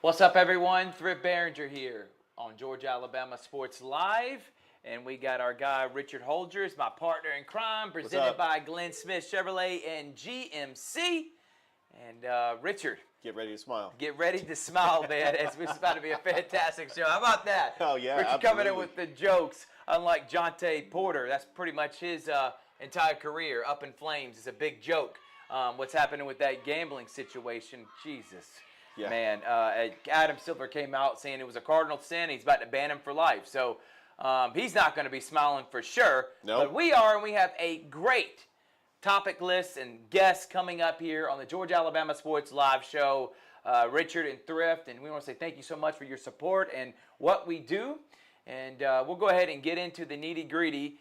What's up, everyone? Thrift Behringer here on Georgia, Alabama Sports Live. And we got our guy, Richard Holgers, my partner in crime, presented by Glenn Smith Chevrolet and GMC. And Richard. Get ready to smile. Get ready to smile, man. It's about to be a fantastic show. How about that? Oh, yeah, Richard absolutely. coming in with the jokes, unlike Jonte Porter. That's pretty much his entire career, up in flames. It's a big joke. What's happening with that gambling situation, Jesus. Yeah. Man, Adam Silver came out saying it was a cardinal sin. He's about to ban him for life. So he's not going to be smiling for sure. Nope. But we are, and we have a great topic list and guests coming up here on the Georgia, Alabama Sports Live show. Richard and Thrift, and we want to say thank you so much for your support and what we do. And we'll go ahead and get into the nitty-gritty.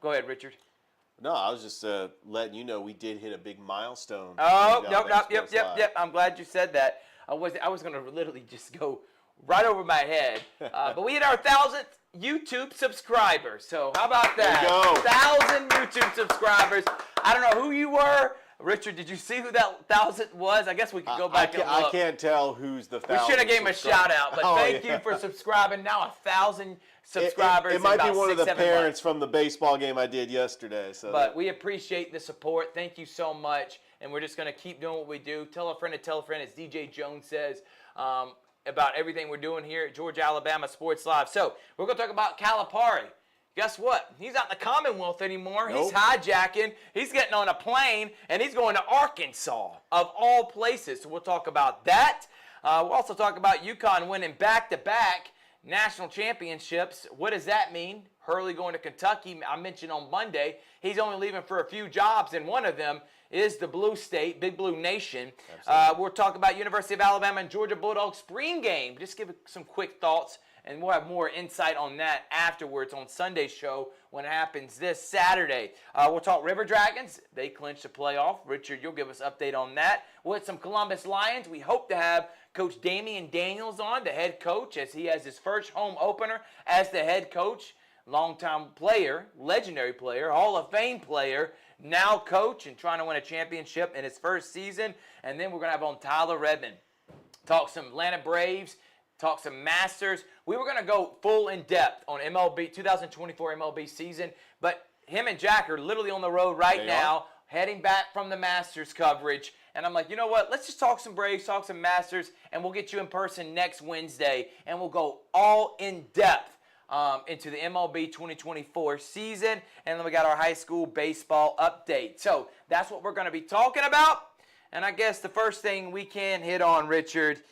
Go ahead, Richard. No, I was just letting you know we did hit a big milestone. Oh, yep. I'm glad you said that. I was going to literally just go right over my head. But we hit our 1,000th YouTube subscriber. So how about that? There you go. 1,000 YouTube subscribers. I don't know who you were. Richard, did you see who that 1,000th was? I guess we could go back and look. I can't tell who's the 1,000th. We should have gave him a shout out, but thank you for subscribing. Now 1,000 subscribers. It might be one of the 6-7 parents months. from the baseball game I did yesterday. So, but we appreciate the support. Thank you so much, and we're just going to keep doing what we do. Tell a friend to tell a friend, as DJ Jones says, about everything we're doing here at Georgia, Alabama Sports Live. So we're going to talk about Calipari. Guess what? He's not in the Commonwealth anymore. Nope. He's hijacking. He's getting on a plane, and he's going to Arkansas, of all places. So we'll talk about that. We'll also talk about UConn winning back-to-back national championships. What does that mean? Hurley going to Kentucky. I mentioned on Monday he's only leaving for a few jobs, and one of them is the Blue State, Big Blue Nation. We'll talk about University of Alabama and Georgia Bulldogs spring game. Just give some quick thoughts, and we'll have more insight on that afterwards on Sunday's show when it happens this Saturday. We'll talk River Dragons. They clinched the playoff. Richard, you'll give us an update on that. With some Columbus Lions, we hope to have Coach Damian Daniels on, the head coach, as he has his first home opener as the head coach. Longtime player, legendary player, Hall of Fame player, now coach and trying to win a championship in his first season. And then we're going to have on Tyler Redmond. Talk some Atlanta Braves, talk some Masters. We were going to go full in depth on MLB, 2024 MLB season, but him and Jack are literally on the road right now, heading back from the Masters coverage. And I'm like, you know what? Let's just talk some Braves, talk some Masters, and we'll get you in person next Wednesday, and we'll go all in depth into the MLB 2024 season. And then we got our high school baseball update. So that's what we're going to be talking about. And I guess the first thing we can hit on, Richard,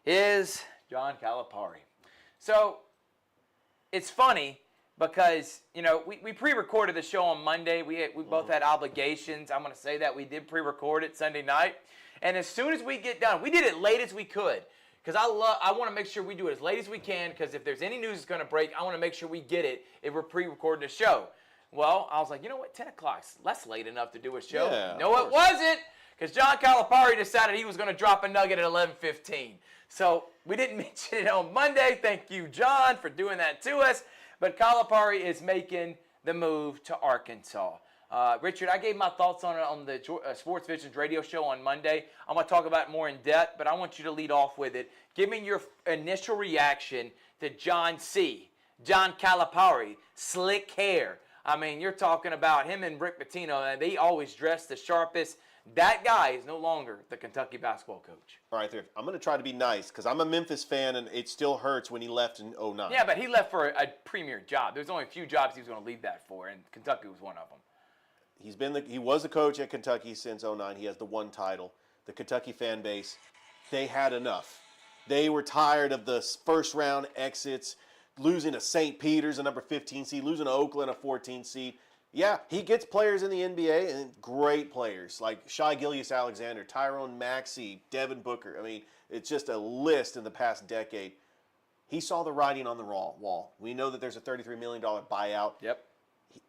is John Calipari. So it's funny because, you know, we pre-recorded the show on Monday. We both had obligations. I'm going to say that we did pre-record it Sunday night. And as soon as we get done, we did it late as we could. Because I want to make sure we do it as late as we can, because if there's any news that's going to break, I want to make sure we get it if we're pre-recording the show. Well, I was like, you know what, 10 o'clock's less late enough to do a show. Yeah, no, it wasn't, because John Calipari decided he was going to drop a nugget at 11:15. So we didn't mention it on Monday. Thank you, John, for doing that to us. But Calipari is making the move to Arkansas. Richard, I gave my thoughts on it on the Sports Visions radio show on Monday. I'm going to talk about it more in depth, but I want you to lead off with it. Give me your initial reaction to John Calipari, slick hair. I mean, you're talking about him and Rick Pitino, and they always dress the sharpest. That guy is no longer the Kentucky basketball coach. all right, I'm going to try to be nice because I'm a Memphis fan, and it still hurts when he left in 2009. Yeah, but he left for a premier job. There's only a few jobs he was going to leave that for, and Kentucky was one of them. He was the coach at Kentucky since 2009. He has the one title. The Kentucky fan base, they had enough. They were tired of the first round exits, losing to St. Peter's, a number 15 seed, losing to Oakland, a 14 seed. Yeah, he gets players in the NBA, and great players like Shai Gilgeous-Alexander, Tyrone Maxey, Devin Booker. I mean, it's just a list in the past decade. He saw the writing on the wall. We know that there's a $33 million buyout. Yep.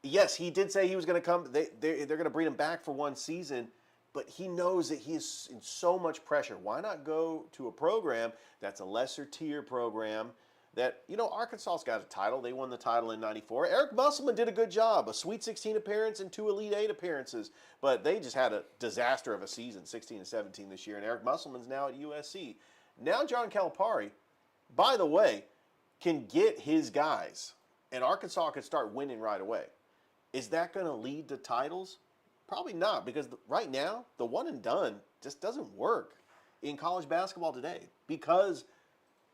Yes, he did say he was going to come. They're going to bring him back for one season, but he knows that he is in so much pressure. Why not go to a program that's a lesser tier program that, you know, Arkansas's got a title. They won the title in '94. Eric Musselman did a good job, a Sweet 16 appearance and 2 Elite 8 appearances, but they just had a disaster of a season, 16 and 17 this year, and Eric Musselman's now at USC. Now John Calipari, by the way, can get his guys, and Arkansas can start winning right away. Is that going to lead to titles? Probably not, because right now, the one and done just doesn't work in college basketball today because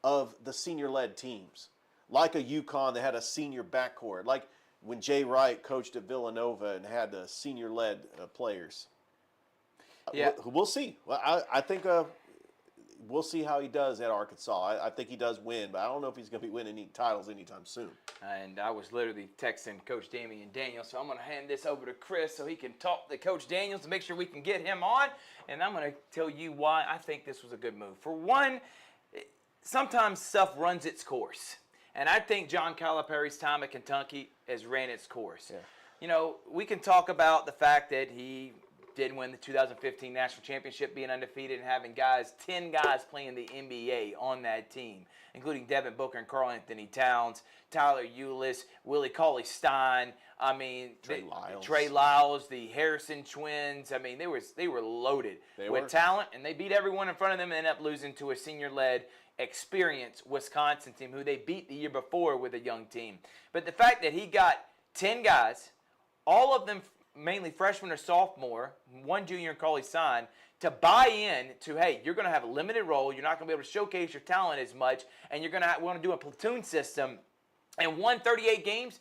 of the senior-led teams. Like a UConn that had a senior backcourt, like when Jay Wright coached at Villanova and had the senior-led players. Yeah. We'll see. Well, I think we'll see how he does at Arkansas. I think he does win, but I don't know if he's going to be winning any titles anytime soon. And I was literally texting Coach Damian Daniels, so I'm going to hand this over to Chris so he can talk to Coach Daniels to make sure we can get him on. And I'm going to tell you why I think this was a good move. For one, sometimes stuff runs its course. And I think John Calipari's time at Kentucky has ran its course. Yeah. You know, we can talk about the fact that he did win the 2015 National Championship, being undefeated and having 10 guys playing the NBA on that team, including Devin Booker and Karl Anthony Towns, Tyler Ulis, Willie Cauley-Stein. I mean, Trey Lyles, the Harrison twins. I mean, they were loaded with talent, and they beat everyone in front of them and ended up losing to a senior-led, experienced Wisconsin team who they beat the year before with a young team. But the fact that he got 10 guys, all of them mainly freshman or sophomore, one junior and Cauley-Stein, to buy in to, hey, you're going to have a limited role, you're not going to be able to showcase your talent as much, and you're going to want to do a platoon system, and won 38 games,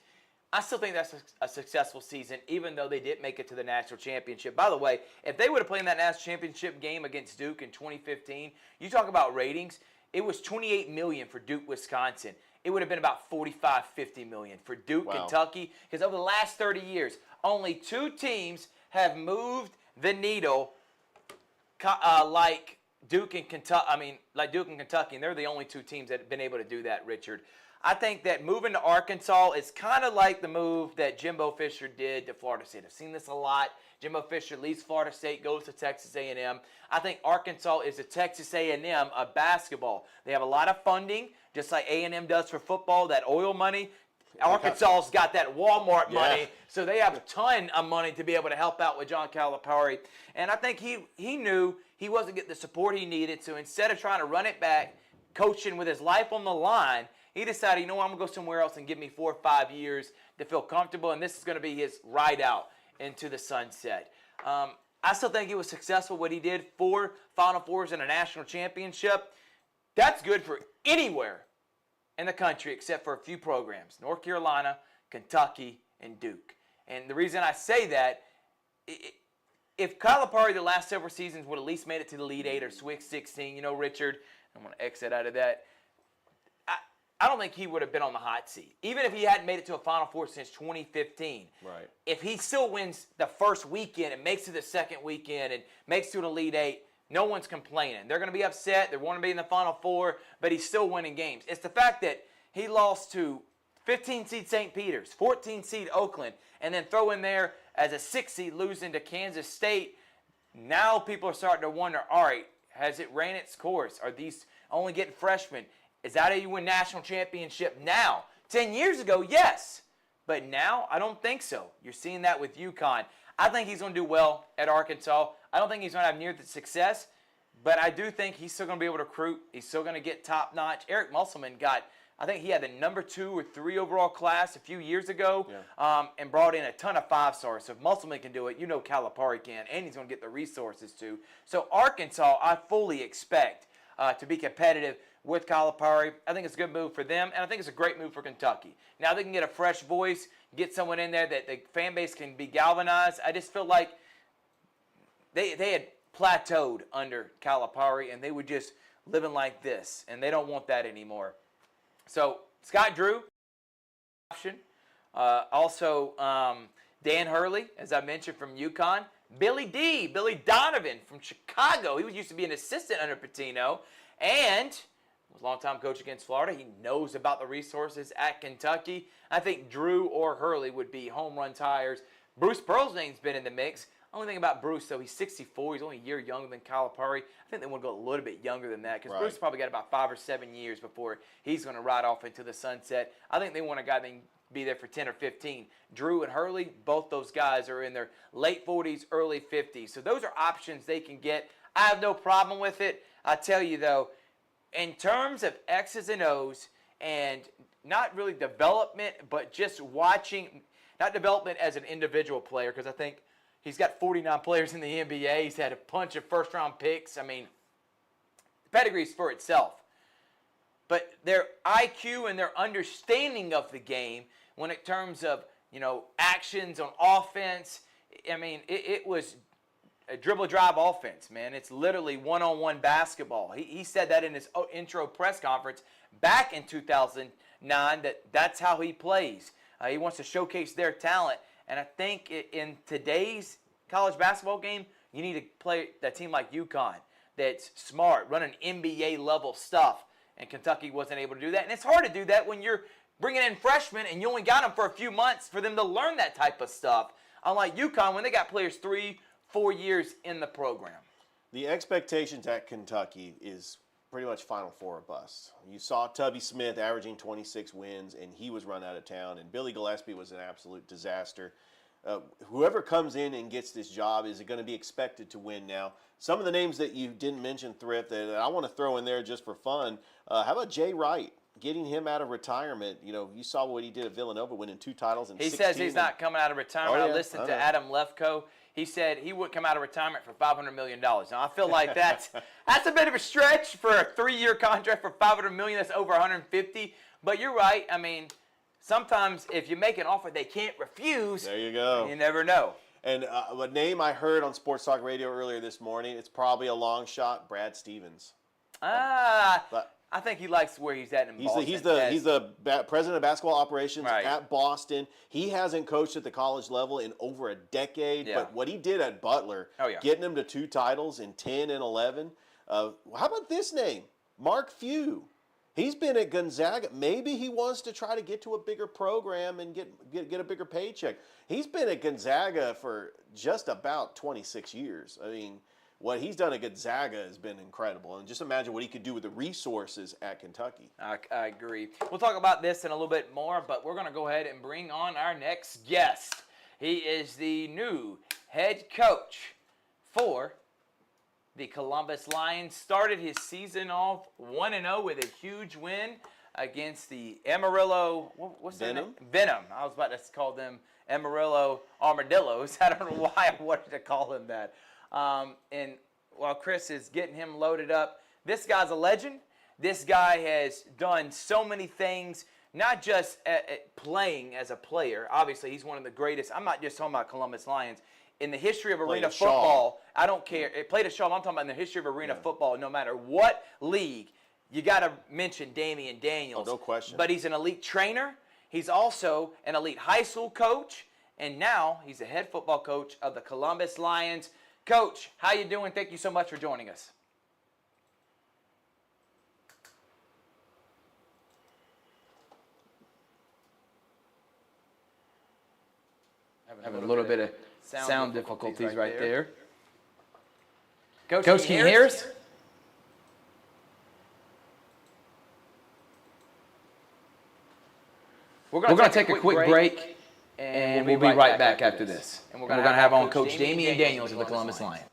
I still think that's a successful season, even though they didn't make it to the national championship. By the way, if they would have played in that national championship game against Duke in 2015, you talk about ratings, it was $28 million for Duke, Wisconsin. It would have been about $45, $50 million for Duke, Kentucky, because over the last 30 years, only 2 teams have moved the needle like Duke and Kentucky, and they're the only 2 teams that have been able to do that, Richard. I think that moving to Arkansas is kind of like the move that Jimbo Fisher did to Florida State. I've seen this a lot. Jimbo Fisher leaves Florida State, goes to Texas A&M. I think Arkansas is the Texas A&M of basketball. They have a lot of funding, just like A&M does for football, that oil money. Arkansas's got that Walmart money, so they have a ton of money to be able to help out with John Calipari. And I think he knew he wasn't getting the support he needed, so instead of trying to run it back, coaching with his life on the line, he decided, you know what, I'm going to go somewhere else and give me 4 or 5 years to feel comfortable, and this is going to be his ride out into the sunset. I still think he was successful what he did. 4 Final Fours and a national championship. That's good for anywhere in the country except for a few programs, North Carolina, Kentucky, and Duke. And the reason I say that, if Calipari the last several seasons would at least made it to the Elite 8 or Sweet 16, you know, Richard, I'm going to exit out of that, I don't think he would have been on the hot seat. Even if he hadn't made it to a Final Four since 2015. Right. If he still wins the first weekend and makes it the second weekend and makes it to an Elite 8, no one's complaining. They're going to be upset. They want to be in the Final Four, but he's still winning games. It's the fact that he lost to 15 seed St. Peter's, 14 seed Oakland, and then throw in there as a 6 seed losing to Kansas State. Now people are starting to wonder, all right, has it ran its course? Are these only getting freshmen? Is that how you win national championship now? 10 years ago, yes. But now, I don't think so. You're seeing that with UConn. I think he's going to do well at Arkansas. I don't think he's going to have near the success, but I do think he's still going to be able to recruit. He's still going to get top-notch. Eric Musselman I think he had the number 2 or 3 overall class a few years ago, and brought in a ton of 5-stars. So if Musselman can do it, you know Calipari can, and he's going to get the resources too. So Arkansas, I fully expect to be competitive with Calipari. I think it's a good move for them, and I think it's a great move for Kentucky. Now they can get a fresh voice, get someone in there that the fan base can be galvanized. I just feel like they had plateaued under Calipari, and they were just living like this, and they don't want that anymore. So Scott Drew, option. Also Dan Hurley, as I mentioned, from UConn. Billy Donovan from Chicago. He used to be an assistant under Pitino, and was a long-time coach against Florida. He knows about the resources at Kentucky. I think Drew or Hurley would be home run tires. Bruce Pearl's name's been in the mix. Only thing about Bruce, though, he's 64. He's only a year younger than Calipari. I think they want to go a little bit younger than that because Bruce probably got about 5 or 7 years before he's going to ride off into the sunset. I think they want a guy that can be there for 10 or 15. Drew and Hurley, both those guys are in their late 40s, early 50s. So those are options they can get. I have no problem with it. I tell you, though, in terms of X's and O's and not really development, but just watching, not development as an individual player, because I think he's got 49 players in the NBA. He's had a bunch of first-round picks. I mean, the pedigree's for itself. But their IQ and their understanding of the game when it terms of, actions on offense, I mean, it was a dribble drive offense, man. It's literally one-on-one basketball. He said that in his intro press conference back in 2009 that's how he plays. He wants to showcase their talent. And I think in today's college basketball game, you need to play that team like UConn that's smart, running NBA-level stuff. And Kentucky wasn't able to do that. And it's hard to do that when you're bringing in freshmen and you only got them for a few months for them to learn that type of stuff. Unlike UConn, when they got players 3-4 years in the program. The expectations at Kentucky is pretty much Final Four or bust. You saw Tubby Smith averaging 26 wins, and he was run out of town. And Billy Gillispie was an absolute disaster. Whoever comes in and gets this job is going to be expected to win now. Some of the names that you didn't mention, Thrift, that I want to throw in there just for fun. How about Jay Wright? Getting him out of retirement. You saw what he did at Villanova, winning 2 titles in 16. He says he's not coming out of retirement. I listened to Adam Lefkoe. He said he would come out of retirement for $500 million. Now, I feel like that's a bit of a stretch for a 3-year contract for $500 million. That's over $150. But you're right. I mean, sometimes if you make an offer they can't refuse, there you go. You never know. And a name I heard on Sports Talk Radio earlier this morning, it's probably a long shot, Brad Stevens. I think he likes where he's at in Boston. He's the president of basketball operations at Boston. He hasn't coached at the college level in over a decade, but what he did at Butler, getting him to 2 titles in 10 and 11. How about this name, Mark Few? He's been at Gonzaga. Maybe he wants to try to get to a bigger program and get a bigger paycheck. He's been at Gonzaga for just about 26 years. I mean, what he's done at Gonzaga has been incredible. And just imagine what he could do with the resources at Kentucky. I agree. We'll talk about this in a little bit more, but we're going to go ahead and bring on our next guest. He is the new head coach for the Columbus Lions. Started his season off 1-0 with a huge win against the Amarillo, what's their name? Venom. I was about to call them Amarillo Armadillos. I don't know why I wanted to call them that. And while Chris is getting him loaded up, this guy's a legend. This guy has done so many things, not just at playing as a player. Obviously, he's one of the greatest. I'm not just talking about Columbus Lions. In the history of arena football, I don't care. It played a Shaw. I'm talking about in the history of arena football, no matter what league, you got to mention Damian Daniels. Oh, no question. But he's an elite trainer. He's also an elite high school coach. And now he's a head football coach of the Columbus Lions. Coach, how you doing? Thank you so much for joining us. Having a little bit of sound difficulties right there. Coach, can you hear us? We're going to take a quick break. And we'll be right back after this. And we're going to have on Coach Damian Daniels of the Columbus Lions.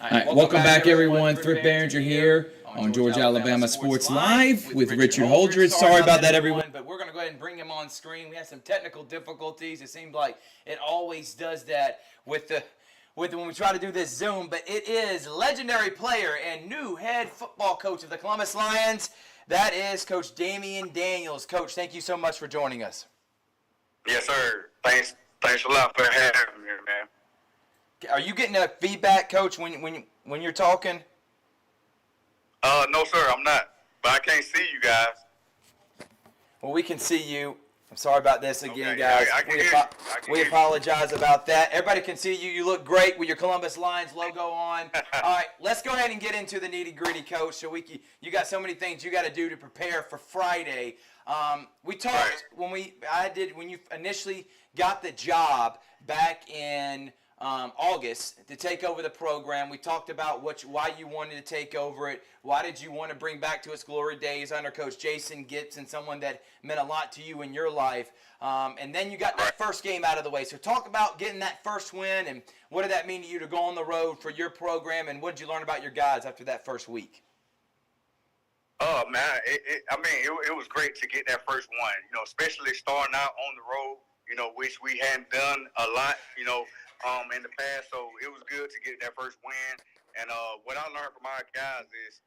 All right, welcome back, everyone. Thrift Behringer here on Georgia Alabama Sports Live with Richard Holdridge. Sorry about that, everyone. But we're going to go ahead and bring him on screen. We had some technical difficulties. It seemed like it always does that with when we try to do this Zoom. But it is legendary player and new head football coach of the Columbus Lions. That is Coach Damian Daniels. Coach, thank you so much for joining us. Yes, sir. Thanks a lot for having me, man. Are you getting a feedback, Coach, when you're talking? No, sir, I'm not. But I can't see you guys. Well, we can see you. I'm sorry about this again, Okay, guys. I can hear you. I can We hear you. apologize about that. Everybody can see you. You look great with your Columbus Lions logo on. All right, let's go ahead and get into the nitty-gritty, Coach. So you got so many things you got to do to prepare for Friday. We talked when you initially got the job back in August to take over the program. We talked about why you wanted to take over it. Why did you want to bring back to its glory days under Coach Jason Gibson, someone that meant a lot to you in your life. And then you got that first game out of the way. So talk about getting that first win and what did that mean to you to go on the road for your program, and what did you learn about your guys after that first week? Oh, man, it was great to get that first one, especially starting out on the road, which we hadn't done a lot, in the past. So it was good to get that first win. And what I learned from our guys is,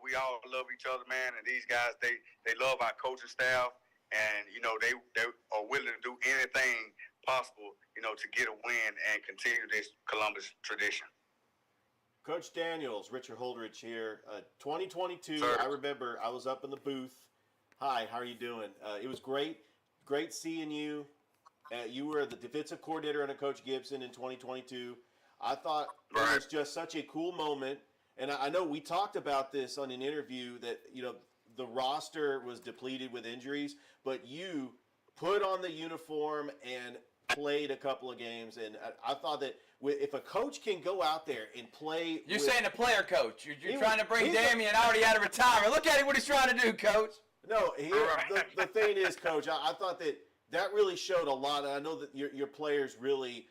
we all love each other, man. And these guys, they love our coaching staff. And, they are willing to do anything possible, to get a win and continue this Columbus tradition. Coach Daniels, Richard Holdridge here. 2022, Sir. I remember I was up in the booth. Hi, how are you doing? It was great seeing you. You were the defensive coordinator under Coach Gibson in 2022. I thought it was just such a cool moment. And I know we talked about this on an interview that, the roster was depleted with injuries, but you put on the uniform and played a couple of games. And I thought that if a coach can go out there and play. You're saying a player, Coach. You're trying to bring Damian already out of retirement. Look at him, what he's trying to do, Coach. No, the thing is, Coach, I thought that really showed a lot. And I know that your players really,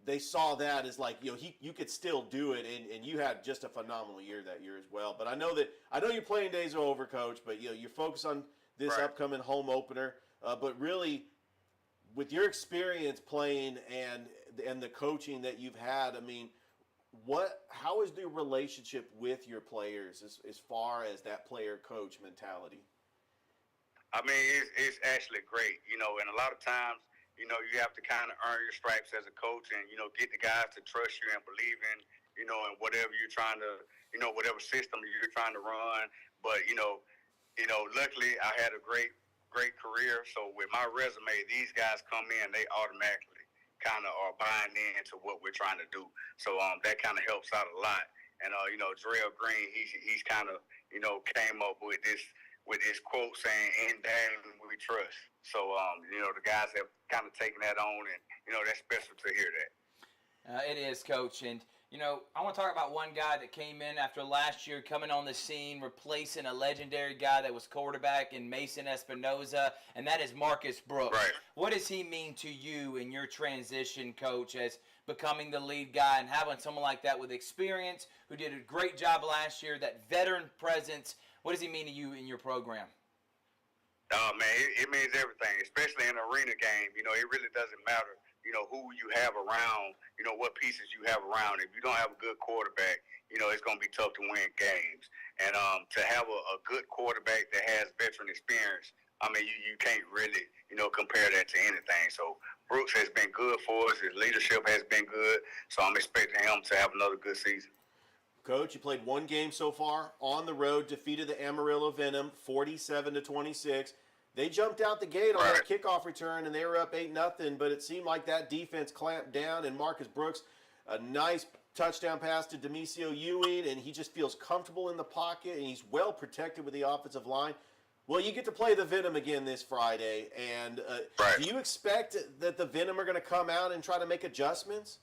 they saw that as like, you could still do it. And you had just a phenomenal year that year as well. But I know your playing days are over, Coach, but you're focused on this upcoming home opener. But really, with your experience playing and the coaching that you've had, how is the relationship with your players as far as that player-coach mentality? It's actually great, and a lot of times, you have to kind of earn your stripes as a coach and, get the guys to trust you and believe in, in whatever you're trying to, whatever system you're trying to run. But, luckily I had a great career. So with my resume, these guys come in, they automatically kind of are buying into what we're trying to do. So that kind of helps out a lot. And, Jarrell Green, he's kind of, came up with this quote saying, "In Dame we trust." So, the guys have kind of taken that on, and, that's special to hear that. It is, Coach. And, I want to talk about one guy that came in after last year, coming on the scene, replacing a legendary guy that was quarterback in Mason Espinoza, and that is Marcus Brooks. Right. What does he mean to you in your transition, Coach, as becoming the lead guy and having someone like that with experience who did a great job last year, that veteran presence? What does he mean to you in your program? Oh, man, it means everything, especially in an arena game. It really doesn't matter, who you have around, what pieces you have around. If you don't have a good quarterback, it's going to be tough to win games. And to have a good quarterback that has veteran experience, you can't really, compare that to anything. So Brooks has been good for us. His leadership has been good. So I'm expecting him to have another good season. Coach, you played one game so far on the road, defeated the Amarillo Venom 47-26. They jumped out the gate on that kickoff return, and they were up 8-0, but it seemed like that defense clamped down, and Marcus Brooks, a nice touchdown pass to Demisio Ewing, and he just feels comfortable in the pocket, and he's well protected with the offensive line. Well, you get to play the Venom again this Friday, and do you expect that the Venom are going to come out and try to make adjustments?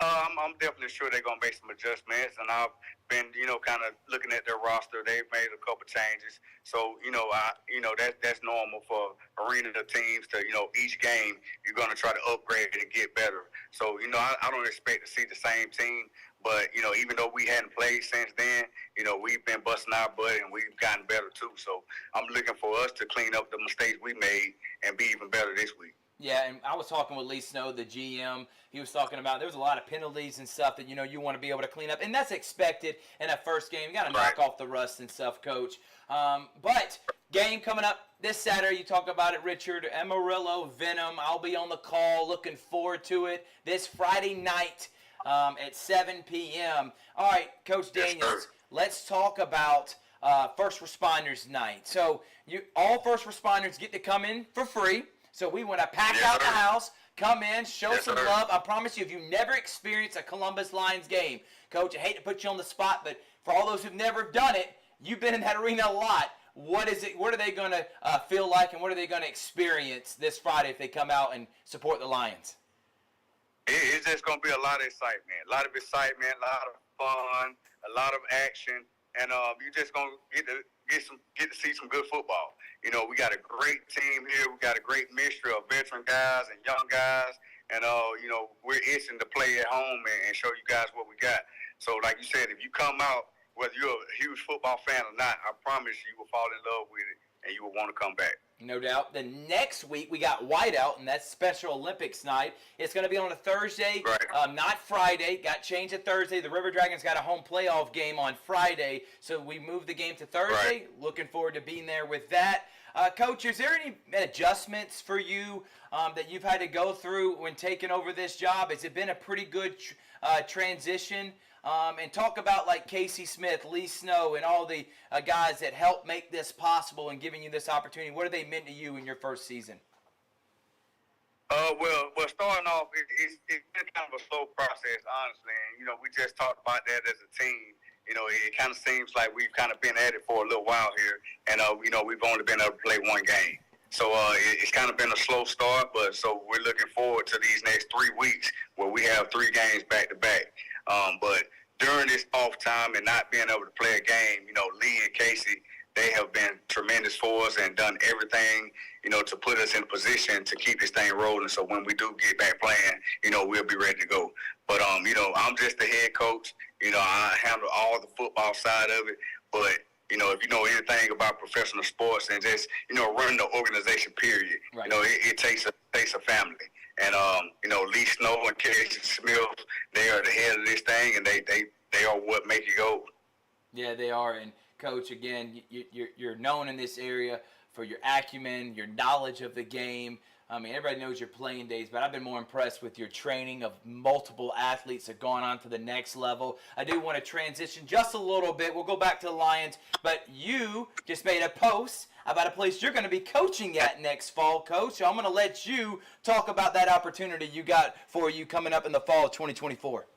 I'm definitely sure they're gonna make some adjustments, and I've been, kind of looking at their roster. They've made a couple changes, so that's normal for arena teams to, each game you're gonna try to upgrade and get better. So I don't expect to see the same team, but even though we hadn't played since then, we've been busting our butt and we've gotten better too. So I'm looking for us to clean up the mistakes we made and be even better this week. Yeah, and I was talking with Lee Snow, the GM. He was talking about there was a lot of penalties and stuff that, you want to be able to clean up. And that's expected in a first game. You got to knock off the rust and stuff, Coach. But game coming up this Saturday, you talk about it, Richard. Amarillo Venom. I'll be on the call. Looking forward to it. This Friday night at 7 p.m. All right, Coach Daniels, let's talk about First Responders Night. So all first responders get to come in for free. So we want to pack out the house, come in, show some love. I promise you, if you've never experienced a Columbus Lions game, Coach, I hate to put you on the spot, but for all those who've never done it, you've been in that arena a lot. What is it? What are they going to feel like, and what are they going to experience this Friday if they come out and support the Lions? It's just going to be a lot of excitement, a lot of fun, a lot of action, and you're just going to get to see some good football. We got a great team here. We got a great mixture of veteran guys and young guys. And, we're itching to play at home and show you guys what we got. So, like you said, if you come out, whether you're a huge football fan or not, I promise you will fall in love with it and you will want to come back. No doubt. The next week, we got Whiteout, and that's Special Olympics night. It's going to be on a Thursday, not Friday. Got changed to Thursday. The River Dragons got a home playoff game on Friday, so we moved the game to Thursday. Looking forward to being there with that. Coach, is there any adjustments for you that you've had to go through when taking over this job? Has it been a pretty good transition? And talk about like Casey Smith, Lee Snow, and all the guys that helped make this possible and giving you this opportunity. What have they meant to you in your first season? Well, starting off, it's been kind of a slow process, honestly. And, we just talked about that as a team. It kind of seems like we've kind of been at it for a little while here. And, we've only been able to play one game. So it's kind of been a slow start, but so we're looking forward to these next 3 weeks where we have 3 games back-to-back. But during this off time and not being able to play a game, Lee and Casey, they have been tremendous for us and done everything, to put us in position to keep this thing rolling. So when we do get back playing, we'll be ready to go. But, I'm just the head coach. I handle all the football side of it. But, if you know anything about professional sports and just, running the organization, period, it takes a family. And, Lee Snow and Casey Smith, they are the head of this thing, and they are what make it go. Yeah, they are. And, Coach, again, you're known in this area for your acumen, your knowledge of the game. I mean, everybody knows your playing days, but I've been more impressed with your training of multiple athletes that have gone on to the next level. I do want to transition just a little bit. We'll go back to the Lions, but you just made a post about a place you're going to be coaching at next fall, Coach. So I'm going to let you talk about that opportunity you got for you coming up in the fall of 2024.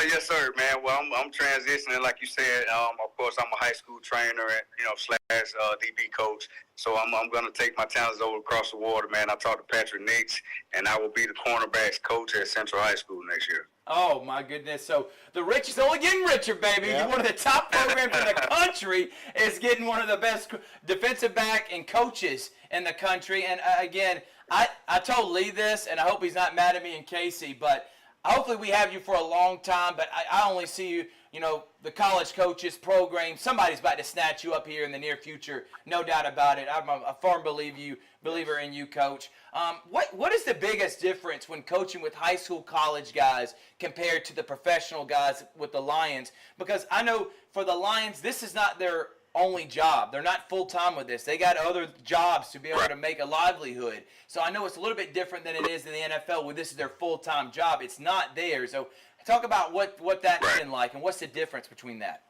Yes, sir, man. Well, I'm transitioning, like you said. Of course, I'm a high school trainer and / DB coach. So I'm going to take my talents over across the water, man. I talked to Patrick Nix, and I will be the cornerbacks coach at Central High School next year. Oh, my goodness. So the rich is only getting richer, baby. Yeah. One of the top programs in the country is getting one of the best defensive back and coaches in the country. And, again, I told Lee this, and I hope he's not mad at me and Casey, but hopefully we have you for a long time, but I only see you, the college coaches program. Somebody's about to snatch you up here in the near future, no doubt about it. I'm a firm believer in you, Coach. What is the biggest difference when coaching with high school, college guys compared to the professional guys with the Lions? Because I know for the Lions, this is not their only job. They're not full-time with this. They got other jobs to be able to make a livelihood. So I know it's a little bit different than it is in the NFL where this is their full-time job. It's not theirs. So talk about what that's been like and what's the difference between that.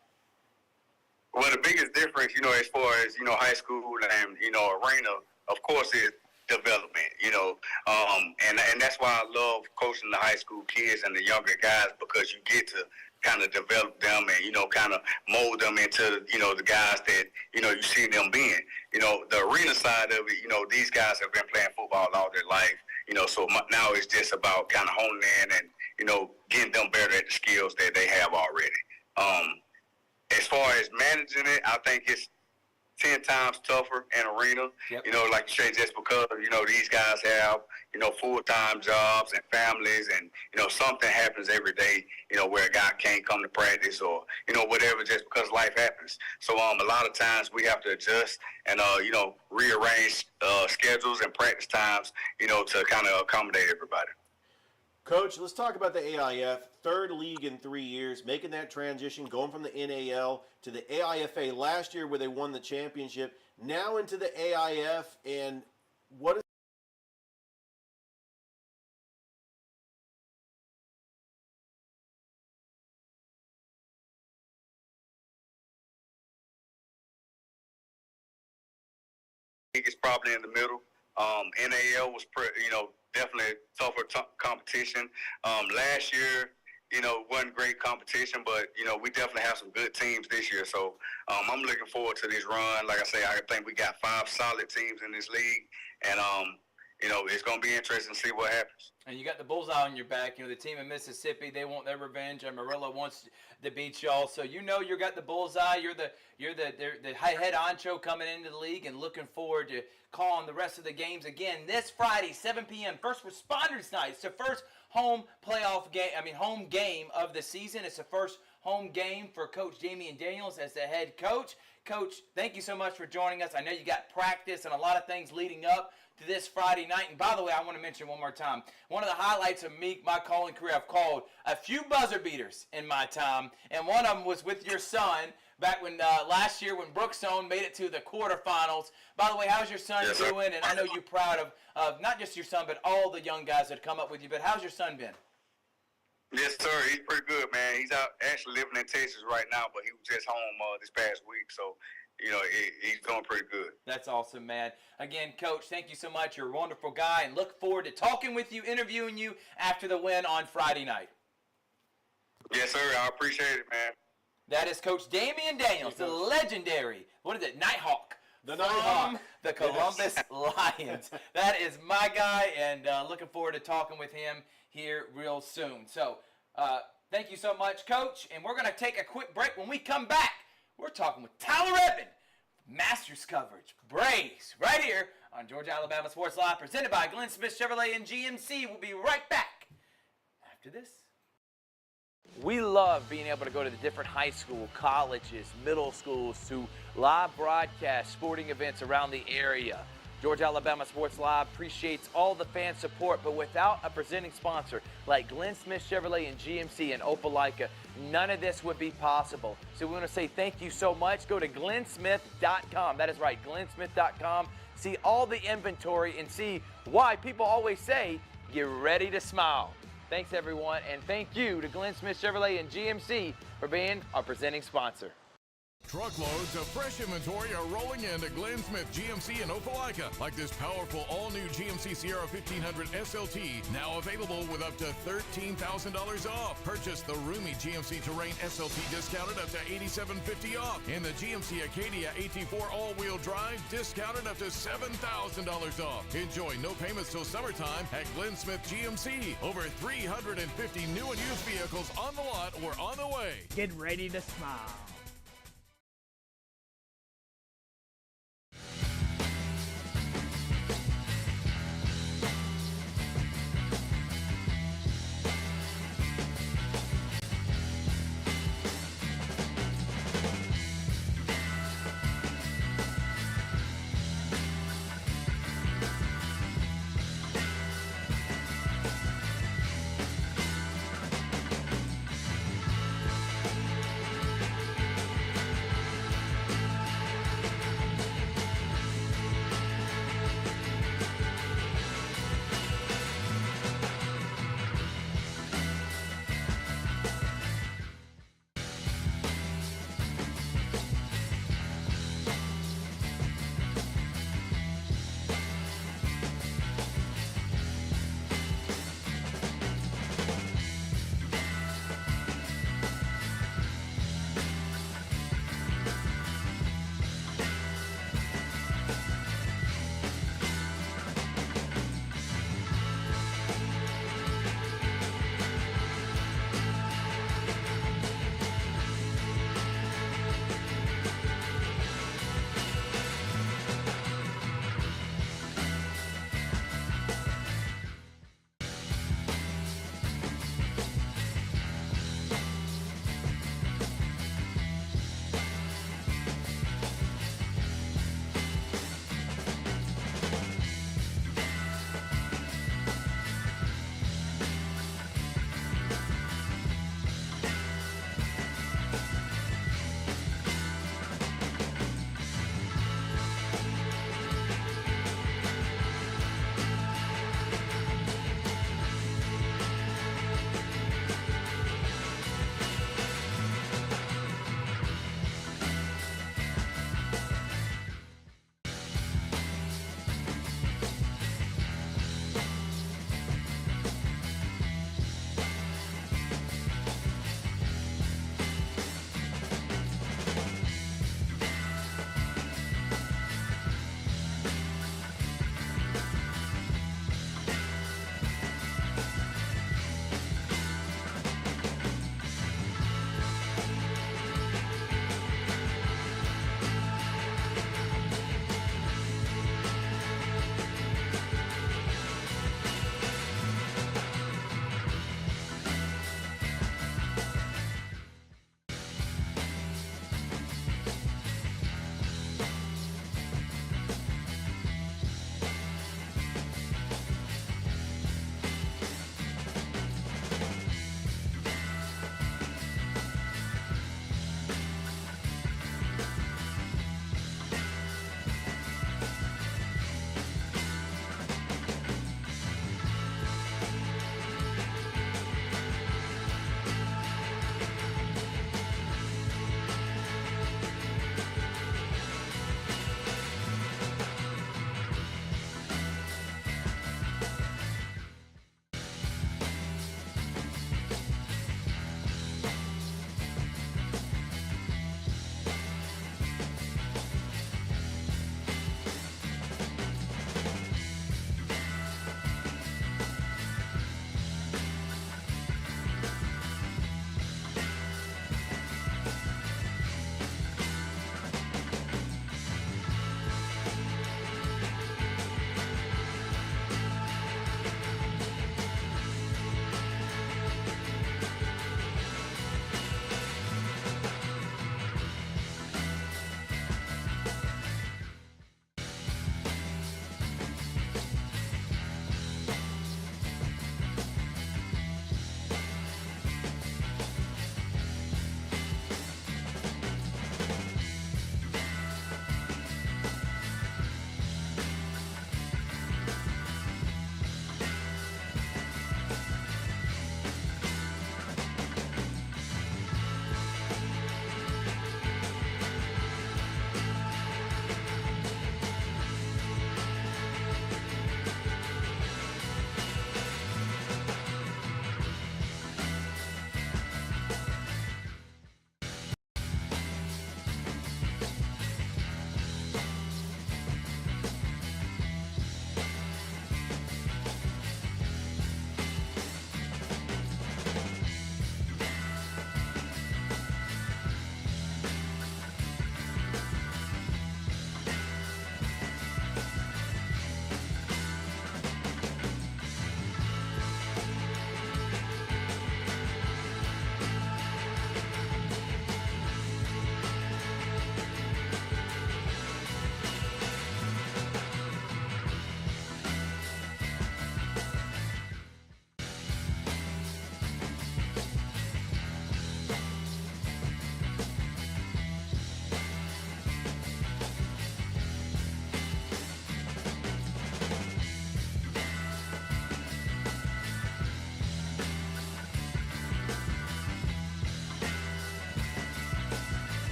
Well, the biggest difference, as far as, high school and, arena, of course, is development, and that's why I love coaching the high school kids and the younger guys, because you get to kind of develop them and, kind of mold them into, the guys that, you see them being. The arena side of it, these guys have been playing football all their life. So now it's just about kind of honing in and, getting them better at the skills that they have already. As far as managing it, I think it's 10 times tougher in arena. Yep. Like you say, just because, these guys have, full-time jobs and families and, something happens every day, where a guy can't come to practice or, whatever, just because life happens. So a lot of times we have to adjust and, rearrange schedules and practice times, to kind of accommodate everybody. Coach, let's talk about the AIF. Third league in 3 years, making that transition, going from the NAL to the AIFA last year where they won the championship, now into the AIF, and what is It's probably in the middle. NAL was, definitely tougher competition. Last year, wasn't great competition, but, we definitely have some good teams this year. So I'm looking forward to this run. Like I say, I think we got 5 solid teams in this league, and, it's going to be interesting to see what happens. And you got the bullseye on your back. The team in Mississippi, they want their revenge. Amarillo wants to beat y'all. So you got the bullseye. You're the head honcho coming into the league and looking forward to calling the rest of the games again this Friday, 7 p.m. First Responders Night. It's the first home game of the season. It's the first home game for Coach Damian Daniels as the head coach. Coach, thank you so much for joining us. I know you got practice and a lot of things leading up to this Friday night. And by the way, I want to mention one more time, one of the highlights of my calling career, I've called a few buzzer beaters in my time, and one of them was with your son back when last year when Brookstone made it to the quarterfinals. By the way, how's your son doing? And I know you're proud of not just your son, but all the young guys that come up with you. But how's your son been? Yes, sir. He's pretty good, man. He's out actually living in Texas right now, but he was just home this past week. So, he's doing pretty good. That's awesome, man. Again, Coach, thank you so much. You're a wonderful guy, and look forward to talking with you, interviewing you after the win on Friday night. Yes, sir. I appreciate it, man. That is Coach Damian Daniels, the legendary, Nighthawk. The Nighthawk. The Columbus Lions. That is my guy, and looking forward to talking with him here real soon. So, thank you so much, Coach, and we're going to take a quick break. When we come back, we're talking with Tyler Edmond, Masters coverage, Braves, right here on Georgia Alabama Sports Live, presented by Glenn Smith Chevrolet and GMC. We'll be right back after this. We love being able to go to the different high school, colleges, middle schools to live broadcast sporting events around the area. Georgia Alabama Sports Live appreciates all the fan support, but without a presenting sponsor like Glenn Smith Chevrolet and GMC in Opelika, none of this would be possible. So we want to say thank you so much. Go to glennsmith.com. That is right, glennsmith.com. See all the inventory and see why people always say, get ready to smile. Thanks, everyone, and thank you to Glenn Smith Chevrolet and GMC for being our presenting sponsor. Truckloads of fresh inventory are rolling into Glenn Smith GMC in Opelika, like this powerful all-new GMC Sierra 1500 SLT, now available with up to $13,000 off. Purchase the roomy GMC Terrain SLT discounted up to $8,750 off, and the GMC Acadia AT4 all-wheel drive discounted up to $7,000 off. Enjoy no payments till summertime at Glenn Smith GMC. Over 350 new and used vehicles on the lot or on the way. Get ready to smile.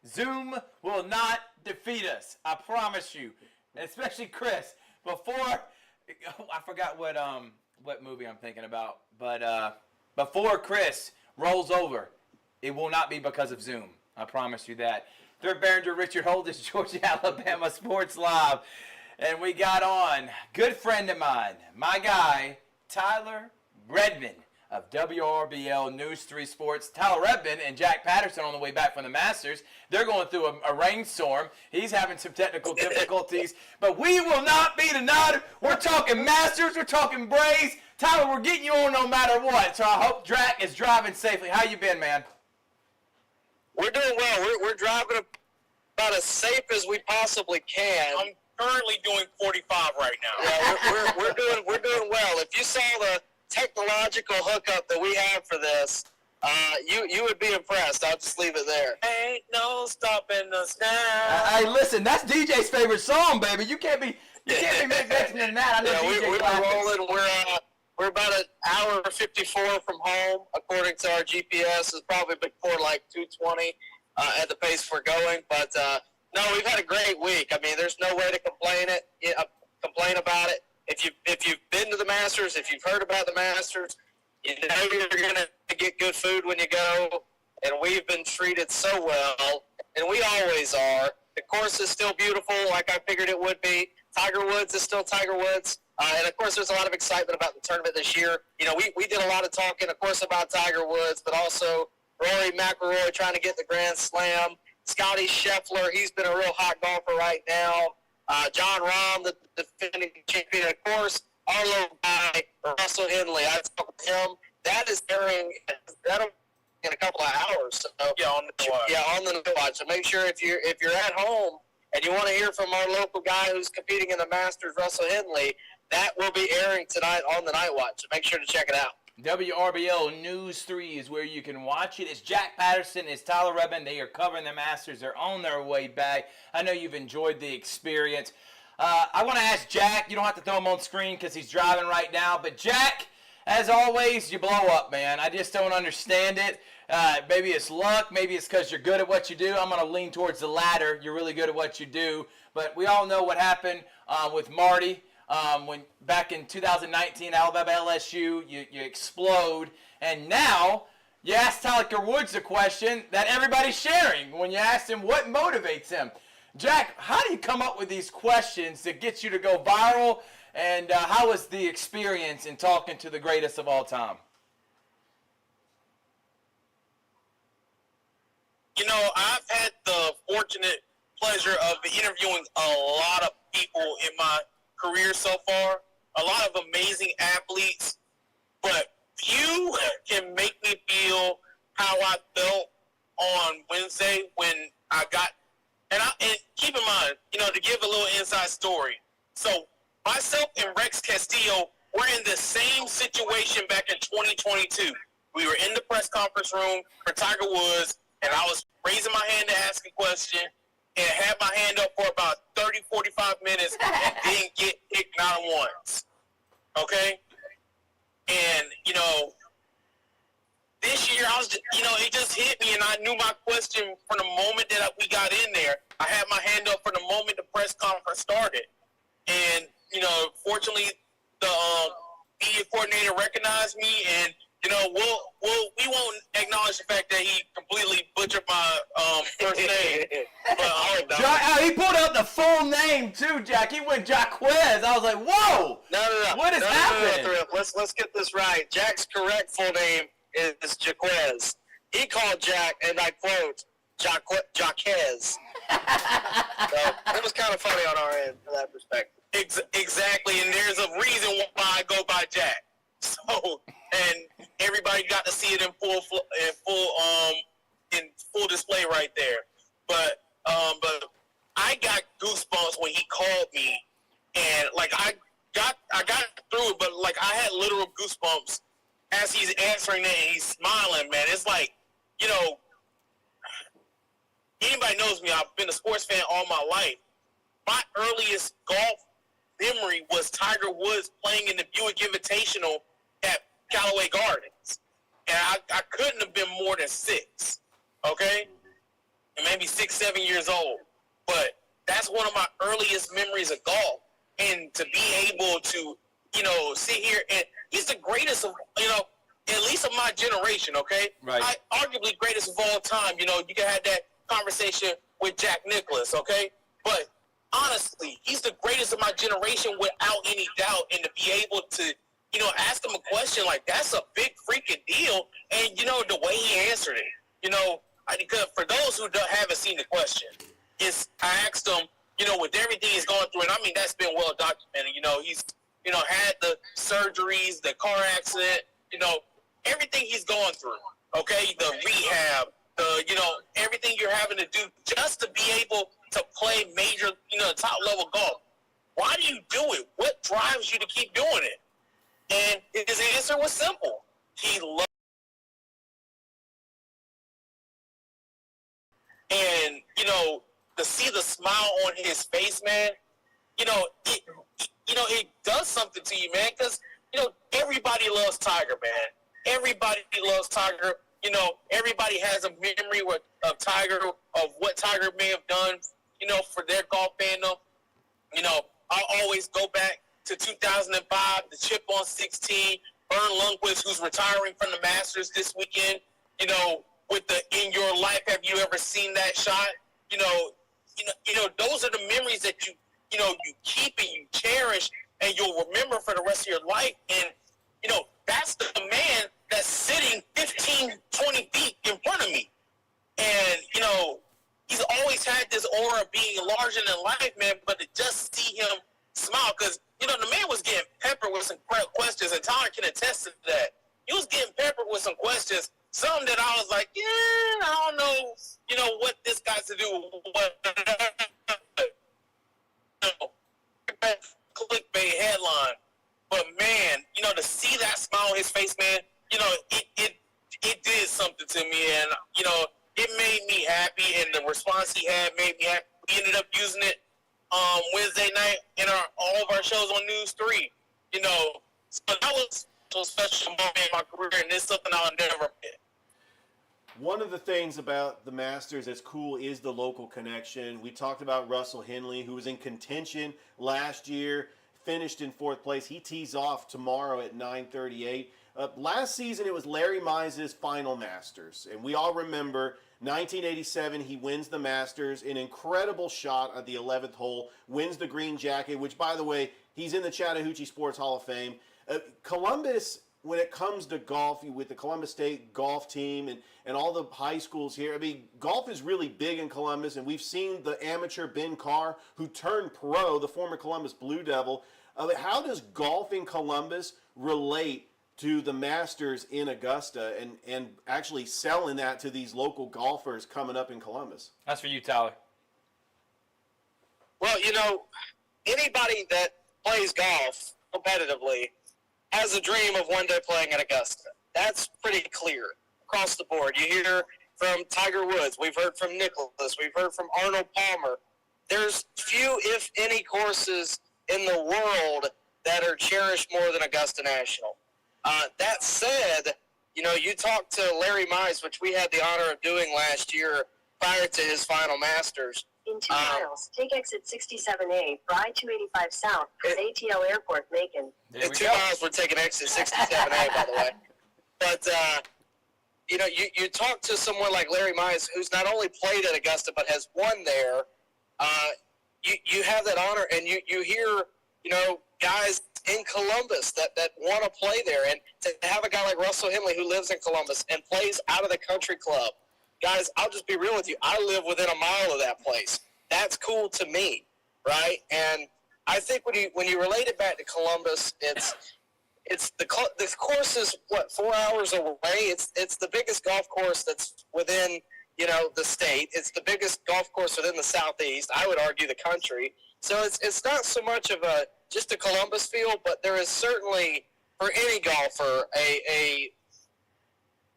Zoom will not defeat us. I promise you. Especially Chris. Before, I forgot what movie I'm thinking about, but before Chris rolls over, it will not be because of Zoom. I promise you that. Third Behringer, Richard Holdridge, Georgia, Alabama Sports Live. And we got on good friend of mine, my guy, Tyler Redmond of WRBL News 3 Sports. Tyler Redmond and Jack Patterson on the way back from the Masters. They're going through a rainstorm. He's having some technical difficulties. But we will not be denied. We're talking Masters. We're talking Braves. Tyler, we're getting you on no matter what. So I hope Jack is driving safely. How you been, man? We're doing well. We're driving about as safe as we possibly can. I'm currently doing 45 right now. Yeah, we're doing well. If you saw the technological hookup that we have for this, you would be impressed. I'll just leave it there. Ain't no stopping us now. Hey, listen, that's DJ's favorite song, baby. You can't be mentioning that. I know DJ we're rolling. We're about an hour 54 from home, according to our GPS. It's probably before like 2:20 at the pace we're going. But no, we've had a great week. I mean, there's no way to complain about it. If you've been to the Masters, if you've heard about the Masters, you know you're gonna get good food when you go. And we've been treated so well, and we always are. The course is still beautiful, like I figured it would be. Tiger Woods is still Tiger Woods. And, of course, there's a lot of excitement about the tournament this year. You know, we did a lot of talking, of course, about Tiger Woods, but also Rory McIlroy trying to get the Grand Slam. Scotty Scheffler, he's been a real hot golfer right now. John Rahm, the defending champion. Of course, our little guy, Russell Henley. I talked with him. That is airing in a couple of hours. So, on the Night Watch. So make sure if you're at home and you want to hear from our local guy who's competing in the Masters, Russell Henley, that will be airing tonight on the Night Watch, so make sure to check it out. WRBL News 3 is where you can watch it. It's Jack Patterson, it's Tyler Redmond. They are covering the Masters. They're on their way back. I know you've enjoyed the experience. I want to ask Jack. You don't have to throw him on screen because he's driving right now. But, Jack, as always, you blow up, man. I just don't understand it. Maybe it's luck. Maybe it's because you're good at what you do. I'm going to lean towards the latter. You're really good at what you do. But we all know what happened with Marty. When back in 2019, Alabama LSU, you explode, and now you ask Tiger Woods a question that everybody's sharing when you ask him what motivates him. Jack, how do you come up with these questions that get you to go viral, and how was the experience in talking to the greatest of all time? You know, I've had the fortunate pleasure of interviewing a lot of people in my career so far, a lot of amazing athletes, but few can make me feel how I felt on Wednesday when I got, and keep in mind, you know, to give a little inside story. So myself and Rex Castillo were in the same situation back in 2022. We were in the press conference room for Tiger Woods, and I was raising my hand to ask a question, and had my hand up for about 30, 45 minutes and didn't get picked not once. Okay? And, you know, this year I was, it just hit me, and I knew my question from the moment that we got in there. I had my hand up from the moment the press conference started. And, you know, fortunately, the media coordinator recognized me, and, you know, we won't acknowledge the fact that he completely butchered my first name. But he pulled out the full name too, Jack. He went Jaquez. I was like, whoa! No. What is happening? Let's get this right. Jack's correct full name is Jaquez. He called Jack, and I quote, Jaquez. So it was kind of funny on our end from that perspective. Exactly, and there's a reason why I go by Jack. So, and everybody got to see it in full display right there. But I got goosebumps when he called me, and like I got through it, but like I had literal goosebumps as he's answering it and he's smiling, man. It's like, you know, anybody knows me, I've been a sports fan all my life. My earliest golf memory was Tiger Woods playing in the Buick Invitational at Callaway Gardens. And I couldn't have been more than 6, okay? And maybe 6, 7 years old. But that's one of my earliest memories of golf. And to be able to, sit here, and he's the greatest of, at least of my generation, okay? Right. Arguably greatest of all time. You can have that conversation with Jack Nicklaus, okay? But honestly, he's the greatest of my generation without any doubt. And to be able to, ask him a question like that's a big freaking deal. And, the way he answered it, because for those who haven't seen the question, I asked him, with everything he's going through, and I mean, that's been well documented. He's, had the surgeries, the car accident, everything he's going through, okay? The rehab, everything you're having to do just to be able to play major, top level golf. Why do you do it? What drives you to keep doing it? And his answer was simple. He loved. And, to see the smile on his face, man, it does something to you, man, because, everybody loves Tiger, man. Everybody loves Tiger. Everybody has a memory of Tiger, of what Tiger may have done, for their golf fandom. I'll always go back to 2005, the chip on 16, Vern Lundquist, who's retiring from the Masters this weekend, with the "In Your Life, Have You Ever Seen That Shot?" Those are the memories that you keep and you cherish and you'll remember for the rest of your life. And, that's the man that's sitting 15, 20 feet in front of me. And, he's always had this aura of being larger than life, man, but to just see him smile, because, the man was getting peppered with some questions, and Tyler can attest to that. He was getting peppered with some questions, some that I was like, yeah, I don't know, what this got to do with what, clickbait headline. But, man, to see that smile on his face, man, it did something to me, and, it made me happy, and the response he had made me happy. We ended up using it Wednesday night in all of our shows on News 3, so that was a special moment in my career, and it's something I'll never forget. One of the things about the Masters that's cool is the local connection. We talked about Russell Henley, who was in contention last year, finished in 4th place. He tees off tomorrow at 9:38. Last season, it was Larry Mize's final Masters, and we all remember 1987, he wins the Masters, an incredible shot at the 11th hole, wins the green jacket, which, by the way, he's in the Chattahoochee Sports Hall of Fame. Columbus, when it comes to golf, with the Columbus State golf team and all the high schools here, I mean, golf is really big in Columbus, and we've seen the amateur Ben Carr, who turned pro, the former Columbus Blue Devil. How does golf in Columbus relate to the Masters in Augusta and actually selling that to these local golfers coming up in Columbus? That's for you, Tyler. Well, anybody that plays golf competitively has a dream of one day playing at Augusta. That's pretty clear across the board. You hear from Tiger Woods. We've heard from Nicklaus. We've heard from Arnold Palmer. There's few, if any, courses in the world that are cherished more than Augusta National. That said, you talked to Larry Mize, which we had the honor of doing last year prior to his final Masters. In 2 miles, take exit 67A, Fry 285 South, at ATL Airport, Macon. In 2 miles, we're taking exit 67A, by the way. But, you talk to someone like Larry Mize, who's not only played at Augusta, but has won there. You have that honor, and you hear, guys in Columbus that want to play there. And to have a guy like Russell Henley who lives in Columbus and plays out of the country club, guys, I'll just be real with you. I live within a mile of that place. That's cool to me, right? And I think when you relate it back to Columbus, it's the course is 4 hours away. It's the biggest golf course that's within the state. It's the biggest golf course within the Southeast. I would argue the country. So it's not so much of just a Columbus feel, but there is certainly for any golfer a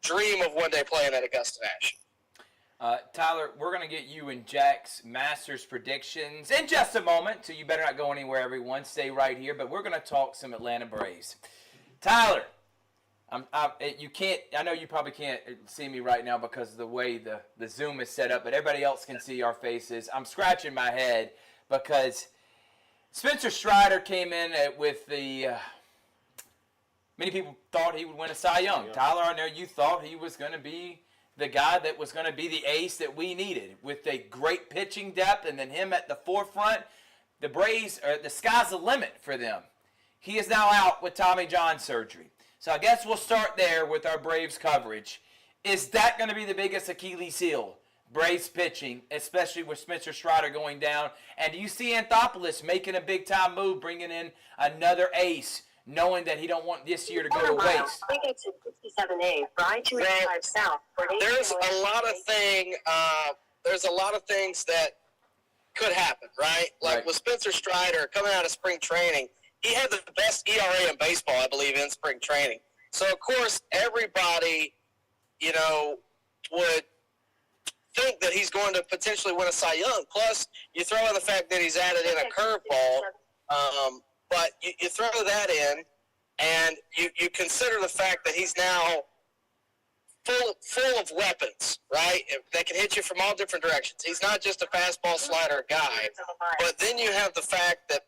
dream of one day playing at Augusta National. Tyler, we're going to get you and Jack's Masters predictions in just a moment, so you better not go anywhere, everyone. Stay right here, but we're going to talk some Atlanta Braves. Tyler, You can't. I know you probably can't see me right now because of the way the Zoom is set up, but everybody else can see our faces. I'm scratching my head because Spencer Strider came in with the. Many people thought he would win a Cy Young. Tyler, I know you thought he was going to be the guy that was going to be the ace that we needed with a great pitching depth, and then him at the forefront. The Braves, the sky's the limit for them. He is now out with Tommy John surgery. So I guess we'll start there with our Braves coverage. Is that going to be the biggest Achilles heel? Braves pitching, especially with Spencer Strider going down. And do you see Anthopoulos making a big-time move, bringing in another ace, knowing that he don't want this year to go to waste? Take exit 67A, Bry 285 South. There's a lot of things that could happen, right? Like with Spencer Strider coming out of spring training, he had the best ERA in baseball, I believe, in spring training. So, of course, everybody, would think that he's going to potentially win a Cy Young. Plus, you throw in the fact that he's added in a curveball, but you throw that in, and you consider the fact that he's now full of weapons, right, that can hit you from all different directions. He's not just a fastball slider guy. But then you have the fact that,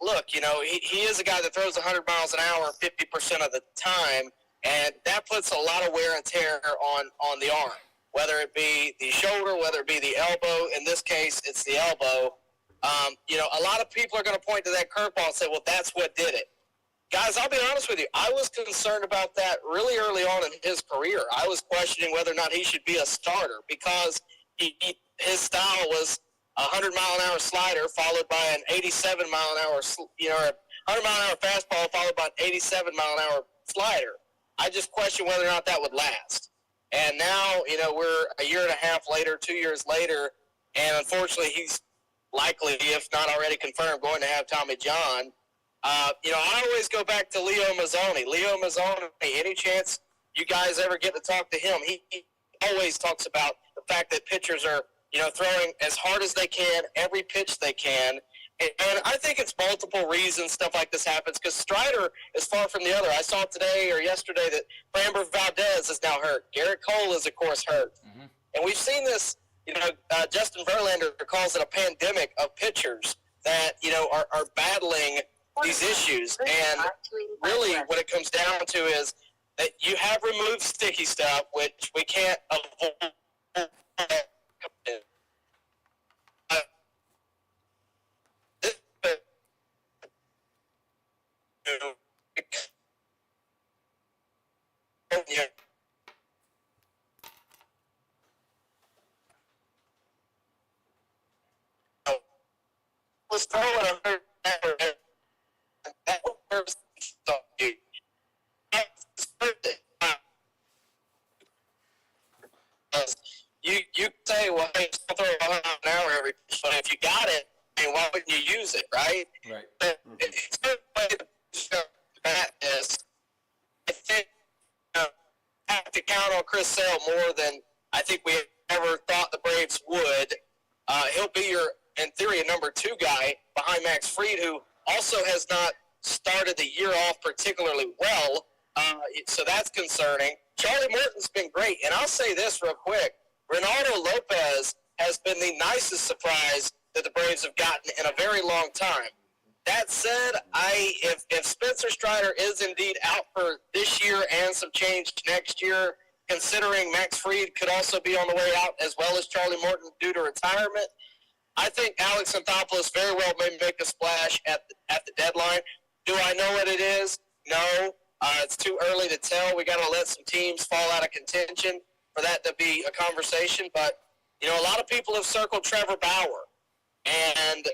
look, he is a guy that throws 100 miles an hour 50% of the time, and that puts a lot of wear and tear on the arm, whether it be the shoulder, whether it be the elbow. In this case, it's the elbow. A lot of people are going to point to that curveball and say, well, that's what did it. Guys, I'll be honest with you. I was concerned about that really early on in his career. I was questioning whether or not he should be a starter because his style was a 100-mile-an-hour slider followed by an 87-mile-an-hour, 100-mile-an-hour fastball followed by an 87-mile-an-hour slider. I just questioned whether or not that would last. And now, we're a year and a half later, 2 years later, and unfortunately he's likely, if not already confirmed, going to have Tommy John. I always go back to Leo Mazzoni. Leo Mazzoni, any chance you guys ever get to talk to him, he always talks about the fact that pitchers are, throwing as hard as they can, every pitch they can. And I think it's multiple reasons stuff like this happens because Strider is far from the other. I saw today or yesterday that Framber Valdez is now hurt. Garrett Cole is, of course, hurt. Mm-hmm. And we've seen this, Justin Verlander calls it a pandemic of pitchers that, are battling these issues. And really what it comes down to is that you have removed sticky stuff, which we can't avoid. Was throwing you say, well, hey, still throw 100 miles an hour every pitch, but if you got it, then why wouldn't you use it, right? Right. It's a good way to show that is, I think, have to count on Chris Sale more than I think we ever thought the Braves would. He'll be your, in theory, a number 2 guy behind Max Fried, who also has not started the year off particularly well, so that's concerning. Charlie Morton's been great, and I'll say this real quick. Reynaldo Lopez has been the nicest surprise that the Braves have gotten in a very long time. That said, if Spencer Strider is indeed out for this year and some change next year, considering Max Fried could also be on the way out as well as Charlie Morton due to retirement, I think Alex Anthopoulos very well may make a splash at the deadline. Do I know what it is? No. It's too early to tell. We got to let some teams fall out of contention for that to be a conversation. But, a lot of people have circled Trevor Bauer. And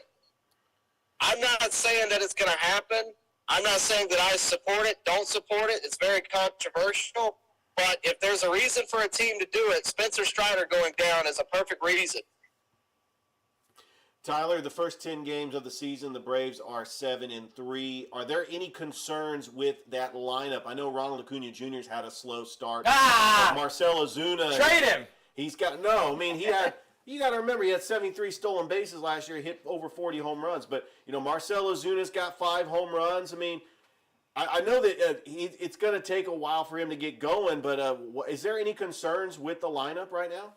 I'm not saying that it's going to happen. I'm not saying that I support it, don't support it. It's very controversial. But if there's a reason for a team to do it, Spencer Strider going down is a perfect reason. Tyler, the first 10 games of the season, the Braves are 7-3. Are there any concerns with that lineup? I know Ronald Acuna Jr.'s had a slow start. Marcell Ozuna. Trade him. He got you got to remember, he had 73 stolen bases last year. He hit over 40 home runs. But, Marcell Ozuna's got 5 home runs. I mean, I know that it's going to take a while for him to get going, but is there any concerns with the lineup right now?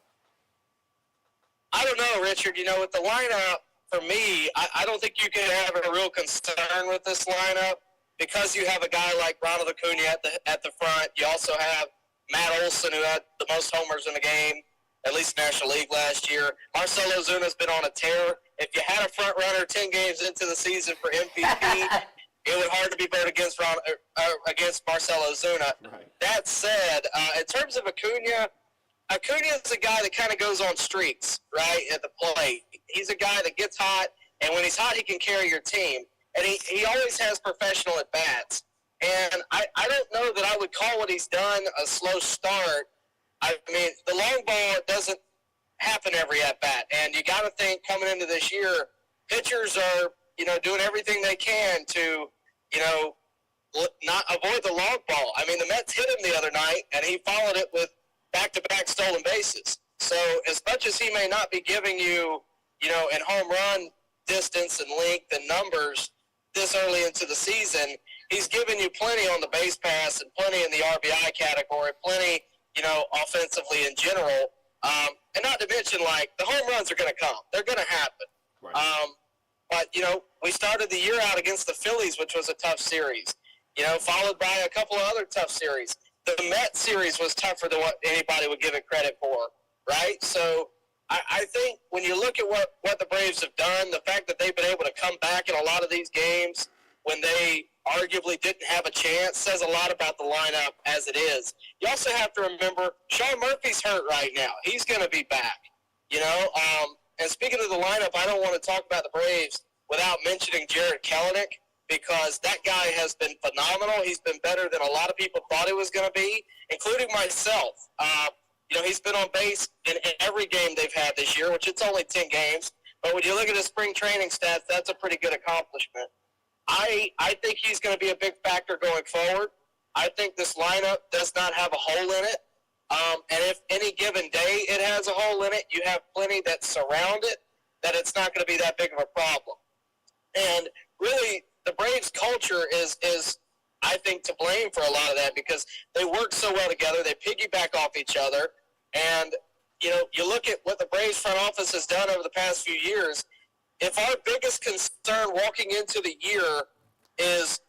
I don't know, Richard. With the lineup, for me, I don't think you can have a real concern with this lineup because you have a guy like Ronald Acuna at the front. You also have Matt Olson, who had the most homers in the game, at least National League last year. Marcell Ozuna's been on a tear. If you had a front runner 10 games into the season for MVP, it would hard to be voted against Marcell Ozuna. Right. That said, in terms of Acuna is a guy that kind of goes on streaks, right, at the plate. He's a guy that gets hot, and when he's hot, he can carry your team. And he always has professional at-bats. And I don't know that I would call what he's done a slow start. I mean, the long ball doesn't happen every at-bat. And you got to think coming into this year, pitchers are, doing everything they can to, not avoid the long ball. I mean, the Mets hit him the other night, and he followed it with back-to-back stolen bases. So as much as he may not be giving you, in home run distance and length and numbers this early into the season, he's giving you plenty on the base pass and plenty in the RBI category, plenty, offensively in general. And not to mention, the home runs are going to come. They're going to happen. Right. But, we started the year out against the Phillies, which was a tough series, followed by a couple of other tough series. The Mets series was tougher than what anybody would give it credit for, right? So I think when you look at what the Braves have done, the fact that they've been able to come back in a lot of these games when they arguably didn't have a chance says a lot about the lineup as it is. You also have to remember Sean Murphy's hurt right now. He's going to be back, And speaking of the lineup, I don't want to talk about the Braves without mentioning Jared Kelenic, because that guy has been phenomenal. He's been better than a lot of people thought he was going to be, including myself. He's been on base in every game they've had this year, which it's only 10 games. But when you look at his spring training stats, that's a pretty good accomplishment. I think he's going to be a big factor going forward. I think this lineup does not have a hole in it. And if any given day it has a hole in it, you have plenty that surround it, that it's not going to be that big of a problem. And really, the Braves culture is I think, to blame for a lot of that, because they work so well together. They piggyback off each other. And, you look at what the Braves front office has done over the past few years. If our biggest concern walking into the year is,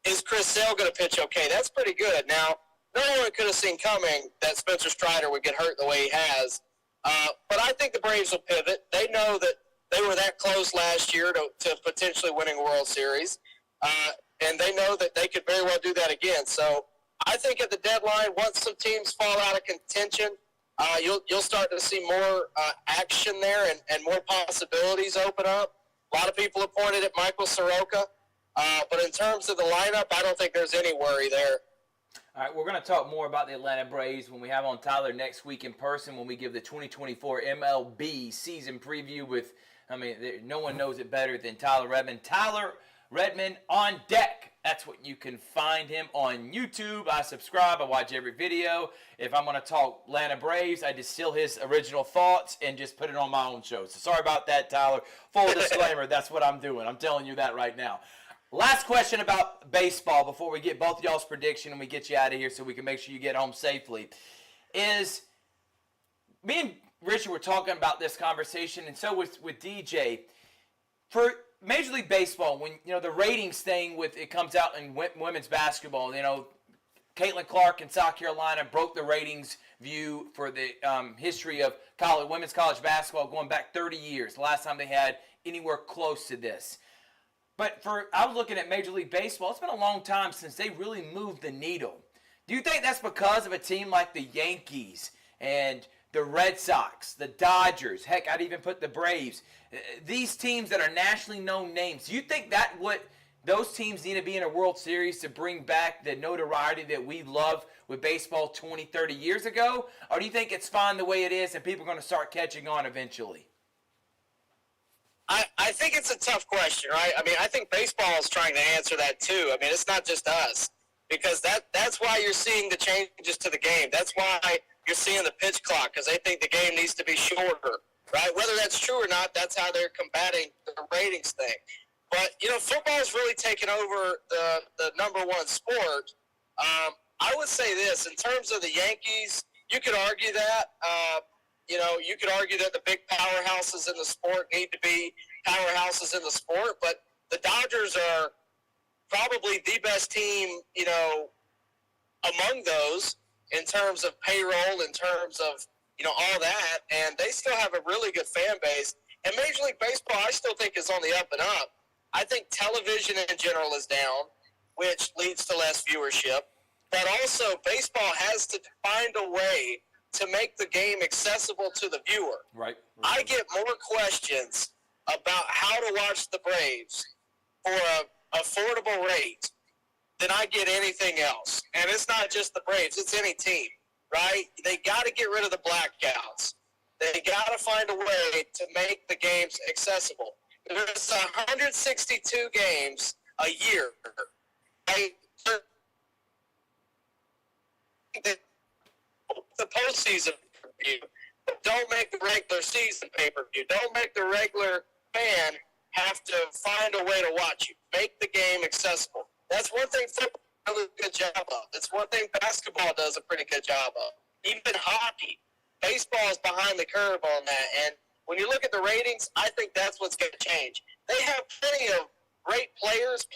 is Chris Sale going to pitch okay? That's pretty good. Now, no one could have seen coming that Spencer Strider would get hurt the way he has. But I think the Braves will pivot. They know that they were that close last year to potentially winning a World Series. And they know that they could very well do that again. So I think at the deadline, once some teams fall out of contention, you'll start to see more action there and more possibilities open up. A lot of people have pointed at Michael Soroka. But in terms of the lineup, I don't think there's any worry there. All right, we're going to talk more about the Atlanta Braves when we have on Tyler next week in person, when we give the 2024 MLB season preview with, no one knows it better than Tyler Redmond. Tyler Redmond on deck. That's what you can find him on YouTube. I subscribe. I watch every video. If I'm going to talk Atlanta Braves, I distill his original thoughts and just put it on my own show. So sorry about that, Tyler. Full disclaimer, that's what I'm doing. I'm telling you that right now. Last question about baseball before we get both y'all's prediction and we get you out of here so we can make sure you get home safely. Is me and Richard were talking about this conversation, and so with DJ. For Major League Baseball, when the ratings thing with it comes out in women's basketball, Caitlin Clark in South Carolina broke the ratings view for the history of women's college basketball going back 30 years. The last time they had anywhere close to this. But I was looking at Major League Baseball. It's been a long time since they really moved the needle. Do you think that's because of a team like the Yankees and the Red Sox, the Dodgers, heck, I'd even put the Braves, these teams that are nationally known names? Do you think that what those teams need to be in a World Series to bring back the notoriety that we loved with baseball 20, 30 years ago? Or do you think it's fine the way it is and people are going to start catching on eventually? I think it's a tough question, right? I think baseball is trying to answer that too. It's not just us, because that's why you're seeing the changes to the game. That's why you're seeing the pitch clock, because they think the game needs to be shorter, right? Whether that's true or not, that's how they're combating the ratings thing. But, football's really taken over the number one sport. I would say this, in terms of the Yankees, you could argue that. You could argue that the big powerhouses in the sport need to be powerhouses in the sport, but the Dodgers are probably the best team, among those in terms of payroll, in terms of, all that, and they still have a really good fan base. And Major League Baseball, I still think, is on the up and up. I think television in general is down, which leads to less viewership. But also, baseball has to find a way to make the game accessible to the viewer. Right. I get more questions about how to watch the Braves for an affordable rate than I get anything else. And it's not just the Braves, it's any team, right? They got to get rid of the blackouts. They got to find a way to make the games accessible. There's 162 games a year, right? The postseason pay-per-view. Don't make the regular season pay-per-view. Don't make the regular fan have to find a way to watch you. Make the game accessible. That's one thing football does a really good job of. It's one thing basketball does a pretty good job of. Even hockey. Baseball is behind the curve on that. And when you look at the ratings, I think that's what's going to change. They have plenty of great players,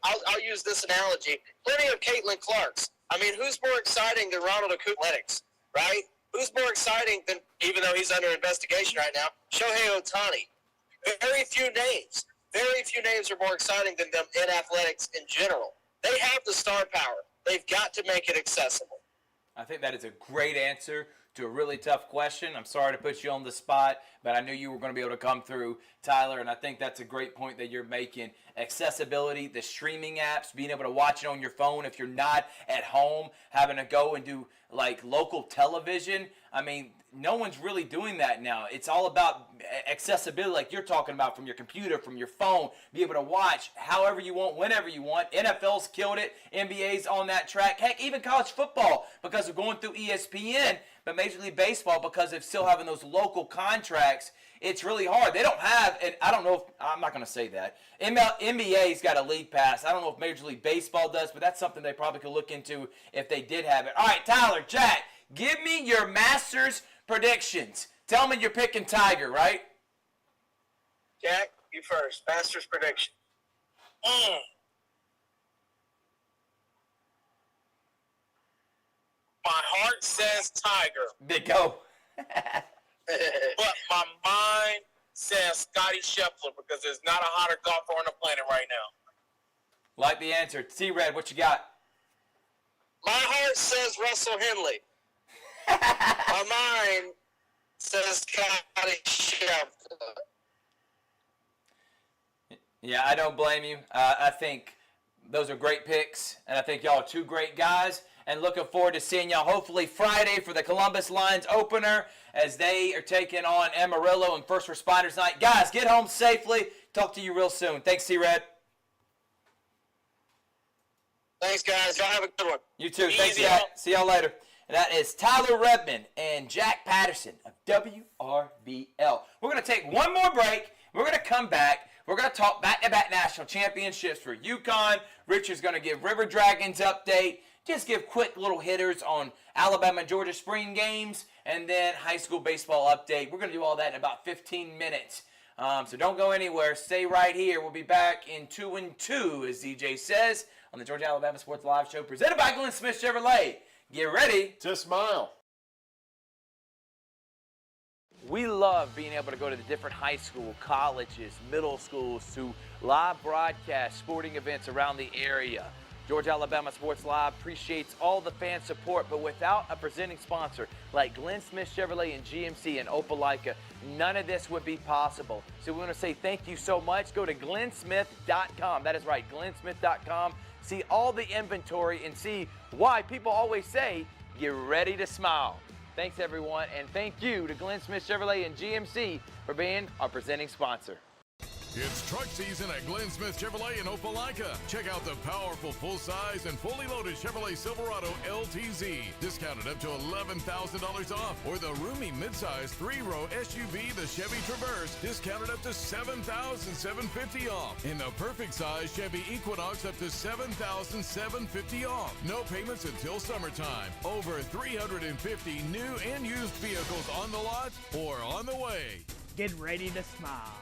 I'll use this analogy, plenty of Caitlin Clarks. I mean, who's more exciting than Ronald Acuña, right? Who's more exciting than, even though he's under investigation right now, Shohei Ohtani? Very few names are more exciting than them in athletics in general. They have the star power. They've got to make it accessible. I think that is a great answer to a really tough question. I'm sorry to put you on the spot, but I knew you were going to be able to come through, Tyler, and I think that's a great point that you're making. Accessibility, the streaming apps, being able to watch it on your phone if you're not at home, having to go and do like local television. I mean, no one's really doing that now. It's all about accessibility, like you're talking about, from your computer, from your phone, be able to watch however you want, whenever you want. NFL's killed it. NBA's on that track. Heck, even college football, because of going through ESPN, but Major League Baseball, because of still having those local contracts, it's really hard. They don't have, and I don't know if, I'm not going to say that. NBA's got a league pass. I don't know if Major League Baseball does, but that's something they probably could look into if they did have it. All right, Tyler, Jack, give me your Masters predictions. Tell me you're picking Tiger, right? Jack, you first. Masters prediction. My heart says Tiger. Big go. But my mind says Scotty Scheffler, because there's not a hotter golfer on the planet right now. Like the answer. T-Red, what you got? My heart says Russell Henley. My mind says Scotty Scheffler. Yeah, I don't blame you. I think those are great picks, and I think y'all are two great guys, and looking forward to seeing y'all hopefully Friday for the Columbus Lions opener as they are taking on Amarillo and First Responders Night. Guys, get home safely. Talk to you real soon. Thanks, T-Red. Thanks, guys. Y'all have a good one. You too. Easy, Thanks, Jack. See y'all later. And that is Tyler Redmond and Jack Patterson of WRBL. We're going to take one more break. We're going to come back. We're going to talk back-to-back national championships for UConn. Richard's going to give River Dragons update. Just give quick little hitters on Alabama and Georgia spring games. And then high school baseball update. We're going to do all that in about 15 minutes. So don't go anywhere. Stay right here. We'll be back in 2 and 2, as DJ says, on the Georgia Alabama Sports Live Show presented by Glenn Smith Chevrolet. Get ready to smile. We love being able to go to the different high school, colleges, middle schools to live broadcast sporting events around the area. Georgia Alabama Sports Live appreciates all the fan support, but without a presenting sponsor like Glenn Smith Chevrolet and GMC in Opelika, none of this would be possible. So we want to say thank you so much. Go to glennsmith.com. That is right, glennsmith.com. See all the inventory and see why people always say, get ready to smile. Thanks, everyone, and thank you to Glenn Smith Chevrolet and GMC for being our presenting sponsor. It's truck season at Glenn Smith Chevrolet in Opelika. Check out the powerful full-size and fully loaded Chevrolet Silverado LTZ, discounted up to $11,000 off, or the roomy midsize 3-row SUV, the Chevy Traverse, discounted up to $7,750 off, and the perfect size Chevy Equinox up to $7,750 off. No payments until summertime. Over 350 new and used vehicles on the lot or on the way. Get ready to smile.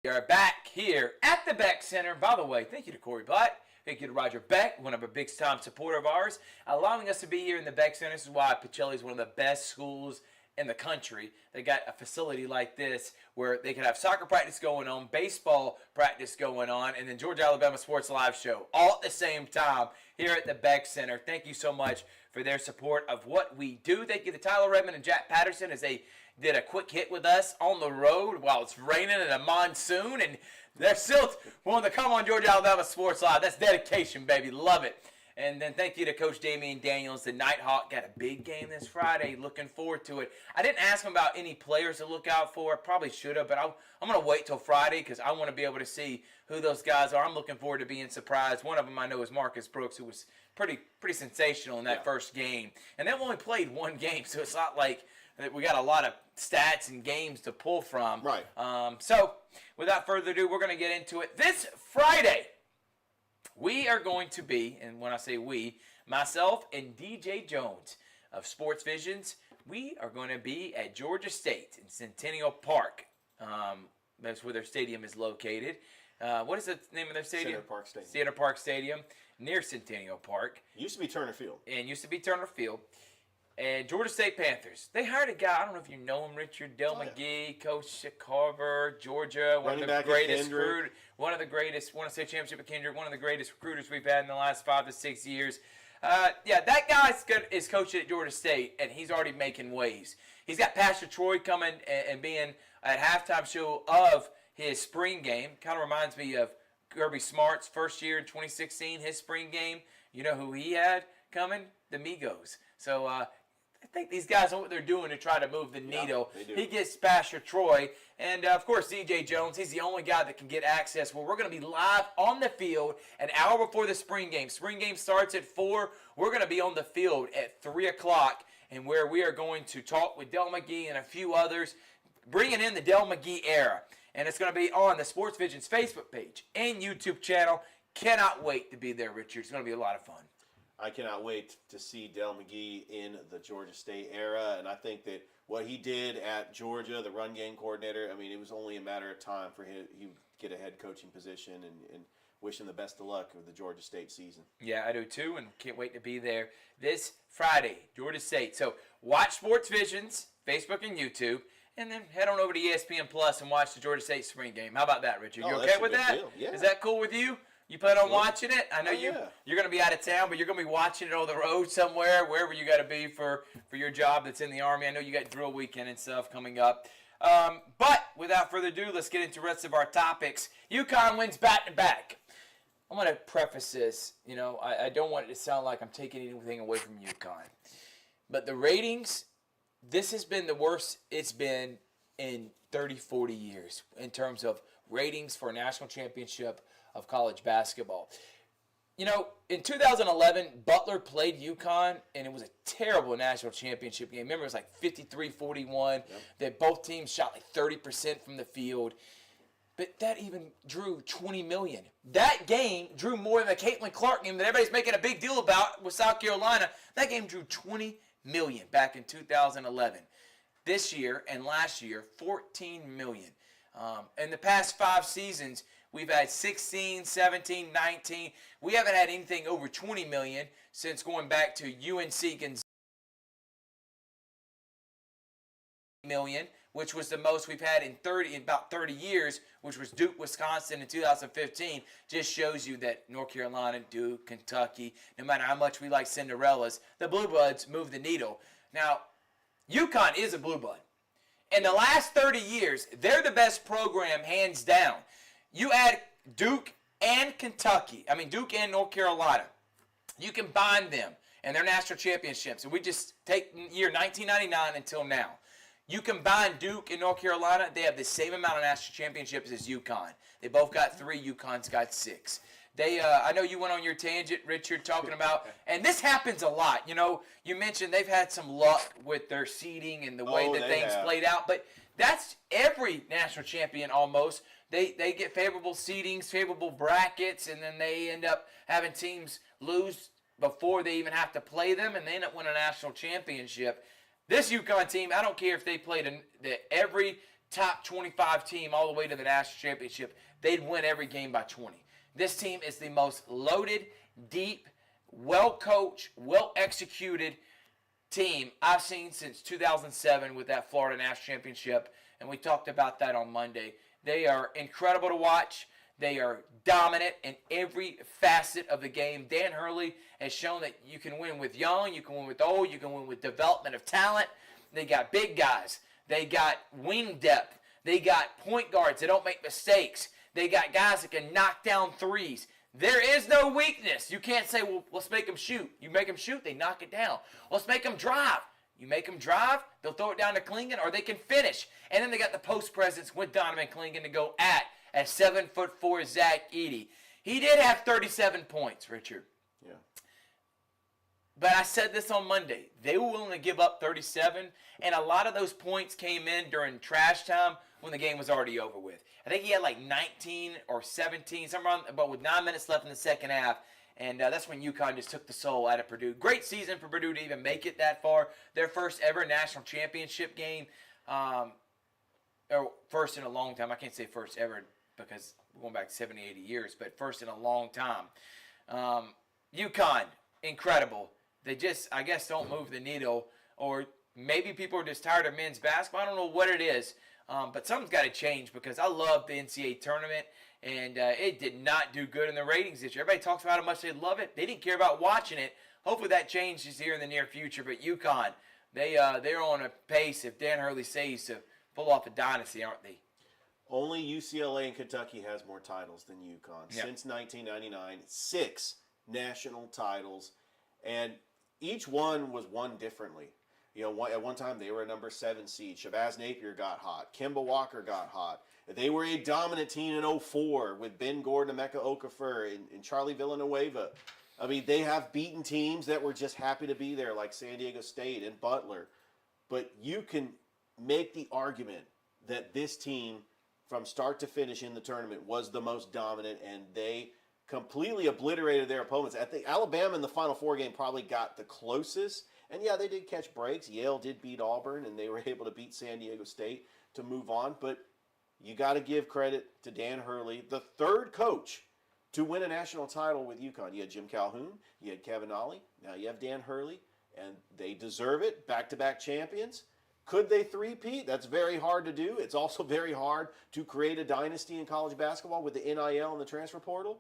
We are back here at the Beck Center. By the way, thank you to Corey Black. Thank you to Roger Beck, one of a big-time supporter of ours, allowing us to be here in the Beck Center. This is why Pacelli is one of the best schools in the country. They got a facility like this where they can have soccer practice going on, baseball practice going on, and then Georgia Alabama Sports Live show all at the same time here at the Beck Center. Thank you so much for their support of what we do. Thank you to Tyler Redmond and Jack Patterson as they did a quick hit with us on the road while it's raining in a monsoon, and they're still willing to come on Georgia Alabama Sports Live. That's dedication, baby. Love it. And then thank you to Coach Damian Daniels. The Nighthawk got a big game this Friday. Looking forward to it. I didn't ask him about any players to look out for. I probably should have, but I'm going to wait till Friday because I want to be able to see who those guys are. I'm looking forward to being surprised. One of them I know is Marcus Brooks, who was pretty sensational in that first game. And they've only played one game, so it's not like we got a lot of stats and games to pull from. Right. So without further ado, we're going to get into it. This Friday, we are going to be, and when I say we, myself and DJ Jones of Sports Visions, we are going to be at Georgia State in Centennial Park. That's where their stadium is located. What is the name of their stadium? Center Park Stadium. Center Park Stadium, near Centennial Park. Used to be Turner Field. And used to be Turner Field. And Georgia State Panthers. They hired a guy, I don't know if you know him, Richard Del McGee, Coach Carver, Georgia, one of the greatest recruiters, one of the greatest, won a state championship at Kendrick, one of the greatest recruiters we've had in the last 5 to 6 years. That guy is coaching at Georgia State, and he's already making waves. He's got Pastor Troy coming and being at halftime show of his spring game. Kind of reminds me of Kirby Smart's first year in 2016, his spring game. You know who he had coming? The Migos. So, I think these guys know what they're doing to try to move the needle. Yeah, he gets Pastor Troy. And, of course, DJ Jones. He's the only guy that can get access. Well, we're going to be live on the field an hour before the spring game. Spring game starts at 4. We're going to be on the field at 3 o'clock, and where we are going to talk with Del McGee and a few others, bringing in the Del McGee era. And it's going to be on the Sports Visions Facebook page and YouTube channel. Cannot wait to be there, Richard. It's going to be a lot of fun. I cannot wait to see Del McGee in the Georgia State era, and I think that what he did at Georgia, the run game coordinator, I mean, it was only a matter of time for him to get a head coaching position, and wish him the best of luck with the Georgia State season. Yeah, I do too, and can't wait to be there this Friday, Georgia State. So watch Sports Visions, Facebook and YouTube, and then head on over to ESPN Plus and watch the Georgia State spring game. How about that, Richard? You Oh, okay that's a with good that? deal. Yeah. Is that cool with you? You plan on watching it? I know you're going to be out of town, but you're going to be watching it on the road somewhere, wherever you got to be for your job that's in the Army. I know you got drill weekend and stuff coming up. But without further ado, let's get into the rest of our topics. UConn wins back-to-back. I'm going to preface this. You know, I don't want it to sound like I'm taking anything away from UConn. But the ratings, this has been the worst it's been in 30, 40 years in terms of ratings for a national championship of college basketball. You know, in 2011, Butler played UConn, and it was a terrible national championship game. Remember, it was like 53-41. That both teams shot like 30% from the field. But that even drew 20 million. That game drew more than the Caitlin Clark game that everybody's making a big deal about with South Carolina. That game drew 20 million back in 2011. This year and last year, 14 million. In the past 5 seasons, we've had 16, 17, 19. We haven't had anything over 20 million since going back to UNC Gonzaga million, which was the most we've had in about 30 years, which was Duke, Wisconsin in 2015. Just shows you that North Carolina, Duke, Kentucky, no matter how much we like Cinderellas, the Blue Bloods move the needle. Now, UConn is a Blue Blood. In the last 30 years, they're the best program hands down. You add Duke and Duke and North Carolina. You combine them and their national championships. And we just take year 1999 until now. You combine Duke and North Carolina, they have the same amount of national championships as UConn. They both got 3, UConn's got 6. I know you went on your tangent, Richard, talking about, and this happens a lot. You know, you mentioned they've had some luck with their seeding and the way that things played out, but that's every national champion almost. They get favorable seedings, favorable brackets, and then they end up having teams lose before they even have to play them, and they end up winning a national championship. This UConn team, I don't care if they played every top 25 team all the way to the national championship, they'd win every game by 20. This team is the most loaded, deep, well-coached, well-executed team I've seen since 2007 with that Florida National Championship, and we talked about that on Monday. They are incredible to watch. They are dominant in every facet of the game. Dan Hurley has shown that you can win with young, you can win with old, you can win with development of talent. They got big guys. They got wing depth. They got point guards that don't make mistakes. They got guys that can knock down threes. There is no weakness. You can't say, well, let's make them shoot. You make them shoot, they knock it down. Let's make them drive. You make them drive, they'll throw it down to Clingan, or they can finish. And then they got the post presence with Donovan Clingan to go at 7'4" Zach Edey. He did have 37 points, Richard. Yeah. But I said this on Monday. They were willing to give up 37, and a lot of those points came in during trash time when the game was already over with. I think he had like 19 or 17, somewhere around, but with 9 minutes left in the second half. And that's when UConn just took the soul out of Purdue. Great season for Purdue to even make it that far. Their first ever national championship game. Or first in a long time. I can't say first ever because we're going back 70, 80 years. But first in a long time. UConn, incredible. They just, I guess, don't move the needle. Or maybe people are just tired of men's basketball. I don't know what it is. But something's got to change because I love the NCAA tournament. And it did not do good in the ratings this year. Everybody talks about how much they love it. They didn't care about watching it. Hopefully that changes here in the near future. But UConn, they're on a pace, if Dan Hurley says, to pull off a dynasty, aren't they? Only UCLA and Kentucky has more titles than UConn. Yep. Since 1999, 6 national titles. And each one was won differently. You know, at one time they were a number 7 seed. Shabazz Napier got hot. Kemba Walker got hot. They were a dominant team in 2004 with Ben Gordon, Emeka Okafor, and Charlie Villanueva. I mean, they have beaten teams that were just happy to be there, like San Diego State and Butler. But you can make the argument that this team, from start to finish in the tournament, was the most dominant, and they completely obliterated their opponents. I think Alabama in the Final Four game probably got the closest. And yeah, they did catch breaks. Yale did beat Auburn, and they were able to beat San Diego State to move on. But you got to give credit to Dan Hurley, the third coach to win a national title with UConn. You had Jim Calhoun, you had Kevin Ollie, now you have Dan Hurley, and they deserve it. Back-to-back champions. Could they three-peat? That's very hard to do. It's also very hard to create a dynasty in college basketball with the NIL and the transfer portal.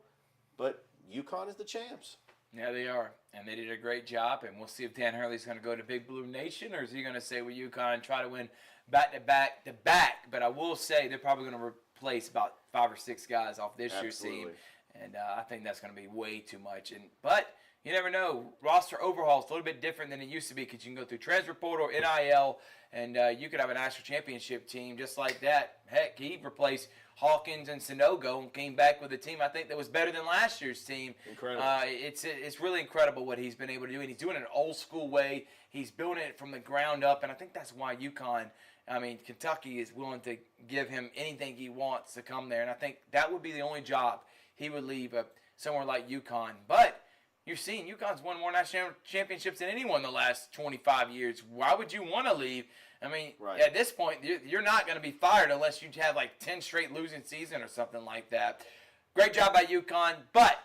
But UConn is the champs. Yeah, they are. And they did a great job. And we'll see if Dan Hurley's going to go to Big Blue Nation, or is he going to stay with UConn and try to win back-to-back. But I will say they're probably going to replace about 5 or 6 guys off this year's team. And I think that's going to be way too much. But you never know. Roster overhaul is a little bit different than it used to be because you can go through transfer portal, NIL, and you could have a national championship team just like that. Heck, he replaced Hawkins and Sanogo and came back with a team I think that was better than last year's team. Incredible. It's really incredible what he's been able to do, and he's doing it an old school way. He's building it from the ground up, and I think that's why UConn I mean, Kentucky is willing to give him anything he wants to come there, and I think that would be the only job he would leave somewhere like UConn. But you're seeing UConn's won more national championships than anyone the last 25 years. Why would you want to leave? I mean, at this point, you're not going to be fired unless you have like 10 straight losing season or something like that. Great job by UConn, but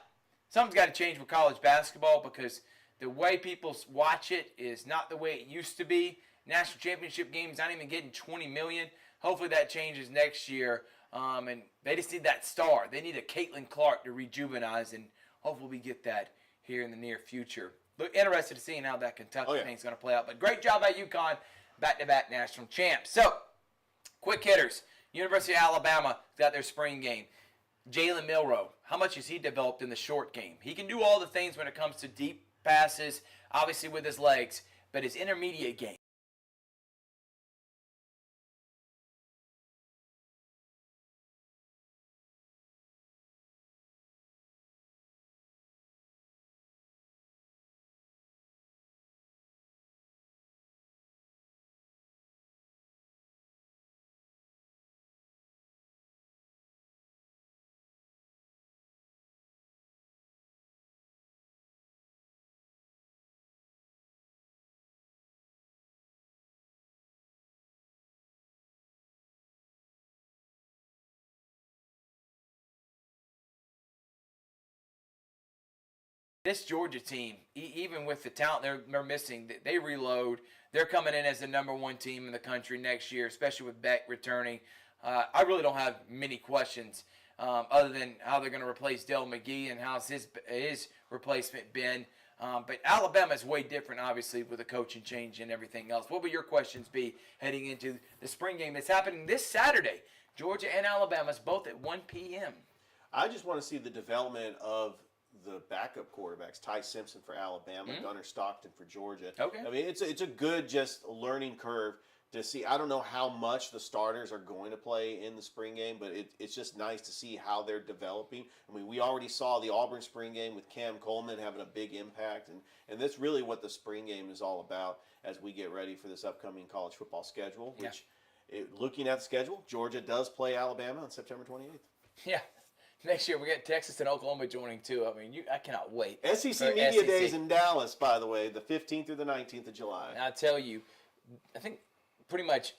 something's got to change with college basketball because the way people watch it is not the way it used to be. National championship games not even getting 20 million. Hopefully that changes next year. And they just need that star. They need a Caitlin Clark to rejuvenize, and hopefully we get that here in the near future. Look, interested to seeing how that Kentucky thing's going to play out. But great job by UConn, back-to-back national champs. So, quick hitters. University of Alabama got their spring game. Jalen Milroe, how much has he developed in the short game? He can do all the things when it comes to deep passes, obviously with his legs, but his intermediate game. This Georgia team, even with the talent they're missing, they reload. They're coming in as the number one team in the country next year, especially with Beck returning. I really don't have many questions other than how they're going to replace Dell McGee and how's his replacement been. But Alabama is way different, obviously, with the coaching change and everything else. What will your questions be heading into the spring game that's happening this Saturday? Georgia and Alabama's both at 1 p.m. I just want to see the development of the backup quarterbacks, Ty Simpson for Alabama, Gunnar Stockton for Georgia. Okay. I mean, it's a good just learning curve to see. I don't know how much the starters are going to play in the spring game, but it's just nice to see how they're developing. I mean, we already saw the Auburn spring game with Cam Coleman having a big impact, and that's really what the spring game is all about as we get ready for this upcoming college football schedule, which, looking at the schedule, Georgia does play Alabama on September 28th. Yeah. Next year, we got Texas and Oklahoma joining, too. I mean, I cannot wait. SEC Media Days in Dallas, by the way, the 15th through the 19th of July. And I tell you, I think pretty much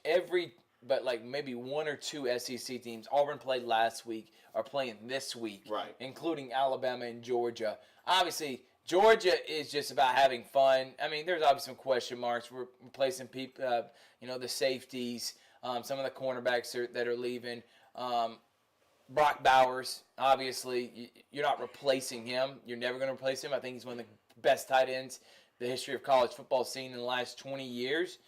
but like maybe one or two SEC teams, Auburn played last week, are playing this week, right? Including Alabama and Georgia. Obviously, Georgia is just about having fun. I mean, there's obviously some question marks. We're replacing people, the safeties, some of the cornerbacks that are leaving. Brock Bowers, obviously, you're not replacing him. You're never going to replace him. I think he's one of the best tight ends the history of college football seen in the last 20 years.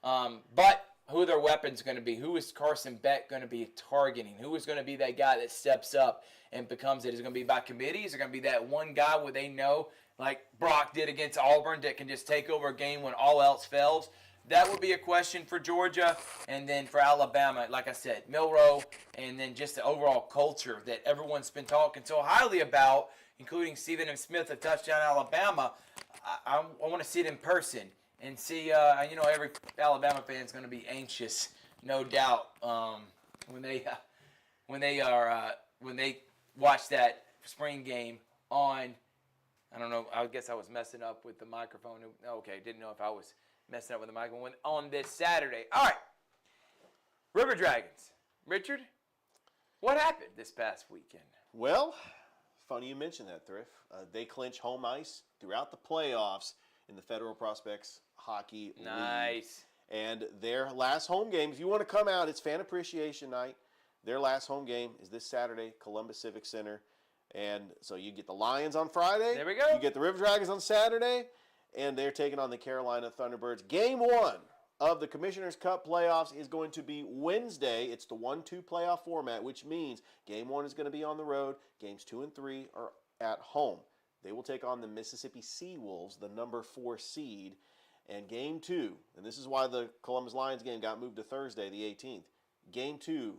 But who are their weapons going to be? Who is Carson Beck going to be targeting? Who is going to be that guy that steps up and becomes it? Is it going to be by committee? Is it going to be that one guy where they know, like Brock did against Auburn, that can just take over a game when all else fails? That would be a question for Georgia. And then for Alabama, like I said, Milroe, and then just the overall culture that everyone's been talking so highly about, including Stephen M. Smith of Touchdown Alabama. I want to see it in person and see, every Alabama fan is going to be anxious, no doubt, when they watch that spring game on. I don't know. I guess I was messing up with the microphone. Okay, didn't know if I was messing up with the microphone on this Saturday. All right, River Dragons. Richard, what happened this past weekend? Well, funny you mentioned that, Thrift. They clinch home ice throughout the playoffs in the Federal Prospects Hockey League. Nice. And their last home game, if you want to come out, it's Fan Appreciation Night. Their last home game is this Saturday, Columbus Civic Center. And so you get the Lions on Friday. There we go. You get the River Dragons on Saturday. And they're taking on the Carolina Thunderbirds. Game 1 of the Commissioner's Cup playoffs is going to be Wednesday. It's the 1-2 playoff format, which means Game 1 is going to be on the road. Games 2 and 3 are at home. They will take on the Mississippi Seawolves, the number 4 seed. And Game 2, and this is why the Columbus Lions game got moved to Thursday, the 18th. Game 2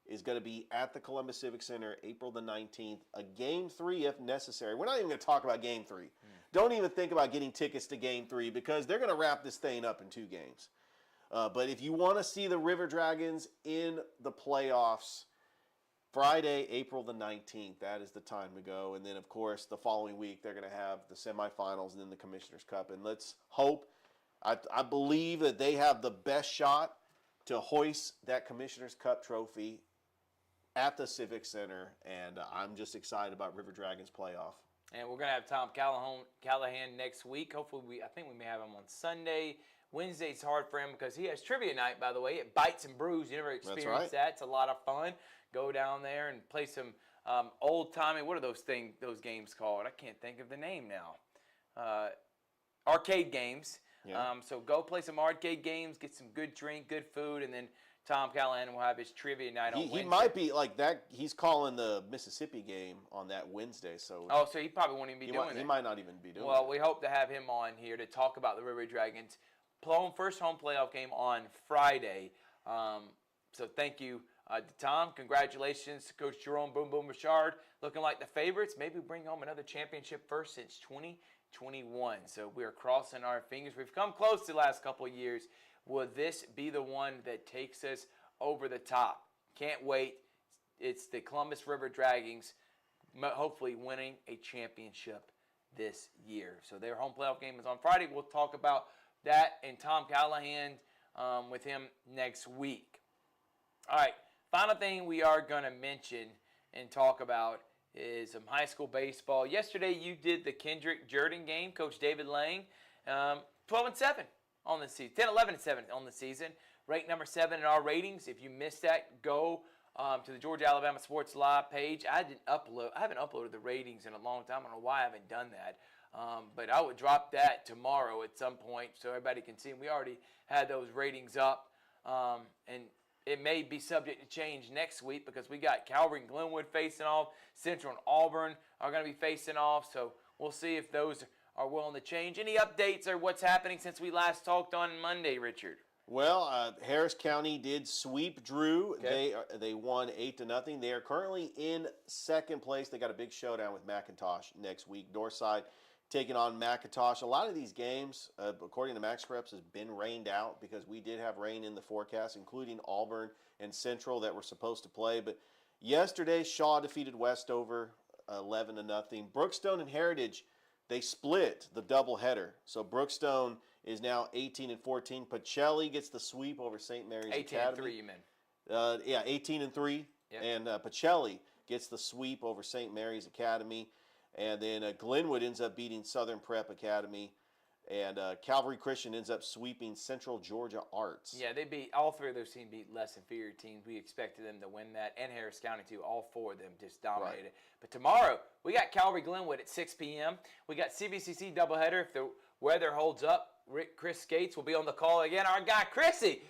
is going to be at the Columbus Civic Center, April the 19th. A Game 3 if necessary. We're not even going to talk about Game 3. Don't even think about getting tickets to Game 3 because they're going to wrap this thing up in 2 games. But if you want to see the River Dragons in the playoffs, Friday, April the 19th, that is the time to go. And then, of course, the following week, they're going to have the semifinals and then the Commissioner's Cup. And let's hope, I believe that they have the best shot to hoist that Commissioner's Cup trophy at the Civic Center. And I'm just excited about River Dragons playoff. And we're going to have Tom Callahan next week. Hopefully, I think we may have him on Sunday. Wednesday's hard for him because he has trivia night, by the way. It Bites and Brews. You never experienced that. It's a lot of fun. Go down there and play some old-timey, what are those games called? I can't think of the name now. Arcade games. Yeah. So go play some arcade games, get some good drink, good food, and then Tom Callahan will have his trivia night on Wednesday. He might be like that. He's calling the Mississippi game on that Wednesday. So so he probably won't even be doing it. He might not even be doing it. Well, we hope to have him on here to talk about the River Dragons. First home playoff game on Friday. So thank you to Tom. Congratulations to Coach Jerome Boom Boom Richard. Looking like the favorites. Maybe bring home another championship first since 2021. So we're crossing our fingers. We've come close the last couple of years. Will this be the one that takes us over the top? Can't wait. It's the Columbus River Dragons hopefully winning a championship this year. So their home playoff game is on Friday. We'll talk about that and Tom Callahan with him next week. All right, final thing we are going to mention and talk about is some high school baseball. Yesterday you did the Kendrick Jordan game, Coach David Lang, 12-7 on the season, 10-11-7 on the season, ranked number 7 in our ratings. If you missed that, go to the Georgia Alabama Sports Live page. I haven't uploaded the ratings in a long time. I don't know why I haven't done that. But I would drop that tomorrow at some point so everybody can see them. We already had those ratings up, and it may be subject to change next week because we got Calvary and Glenwood facing off. Central and Auburn are going to be facing off, so we'll see if those are willing to change. Any updates or what's happening since we last talked on Monday, Richard? Well, Harris County did sweep Drew. Okay. They won 8-0. They are currently in second place. They got a big showdown with McIntosh next week. Northside taking on McIntosh. A lot of these games, according to Max Preps, has been rained out because we did have rain in the forecast, including Auburn and Central that were supposed to play. But yesterday, Shaw defeated Westover 11-0. Brookstone and Heritage, they split the doubleheader. So Brookstone is now 18-14. Pacelli gets the sweep over St. Mary's Academy. 18-3, you mean? Yeah, 18-3. Yep. And Pacelli gets the sweep over St. Mary's Academy. And then Glenwood ends up beating Southern Prep Academy. And Calvary Christian ends up sweeping Central Georgia Arts. Yeah, all three of those teams beat less inferior teams. We expected them to win that, and Harris County too. All four of them just dominated. Right. But tomorrow, we got Calvary Glenwood at 6 p.m. We got CVCC doubleheader. If the weather holds up, Chris Skates will be on the call again. Our guy, Chrissy,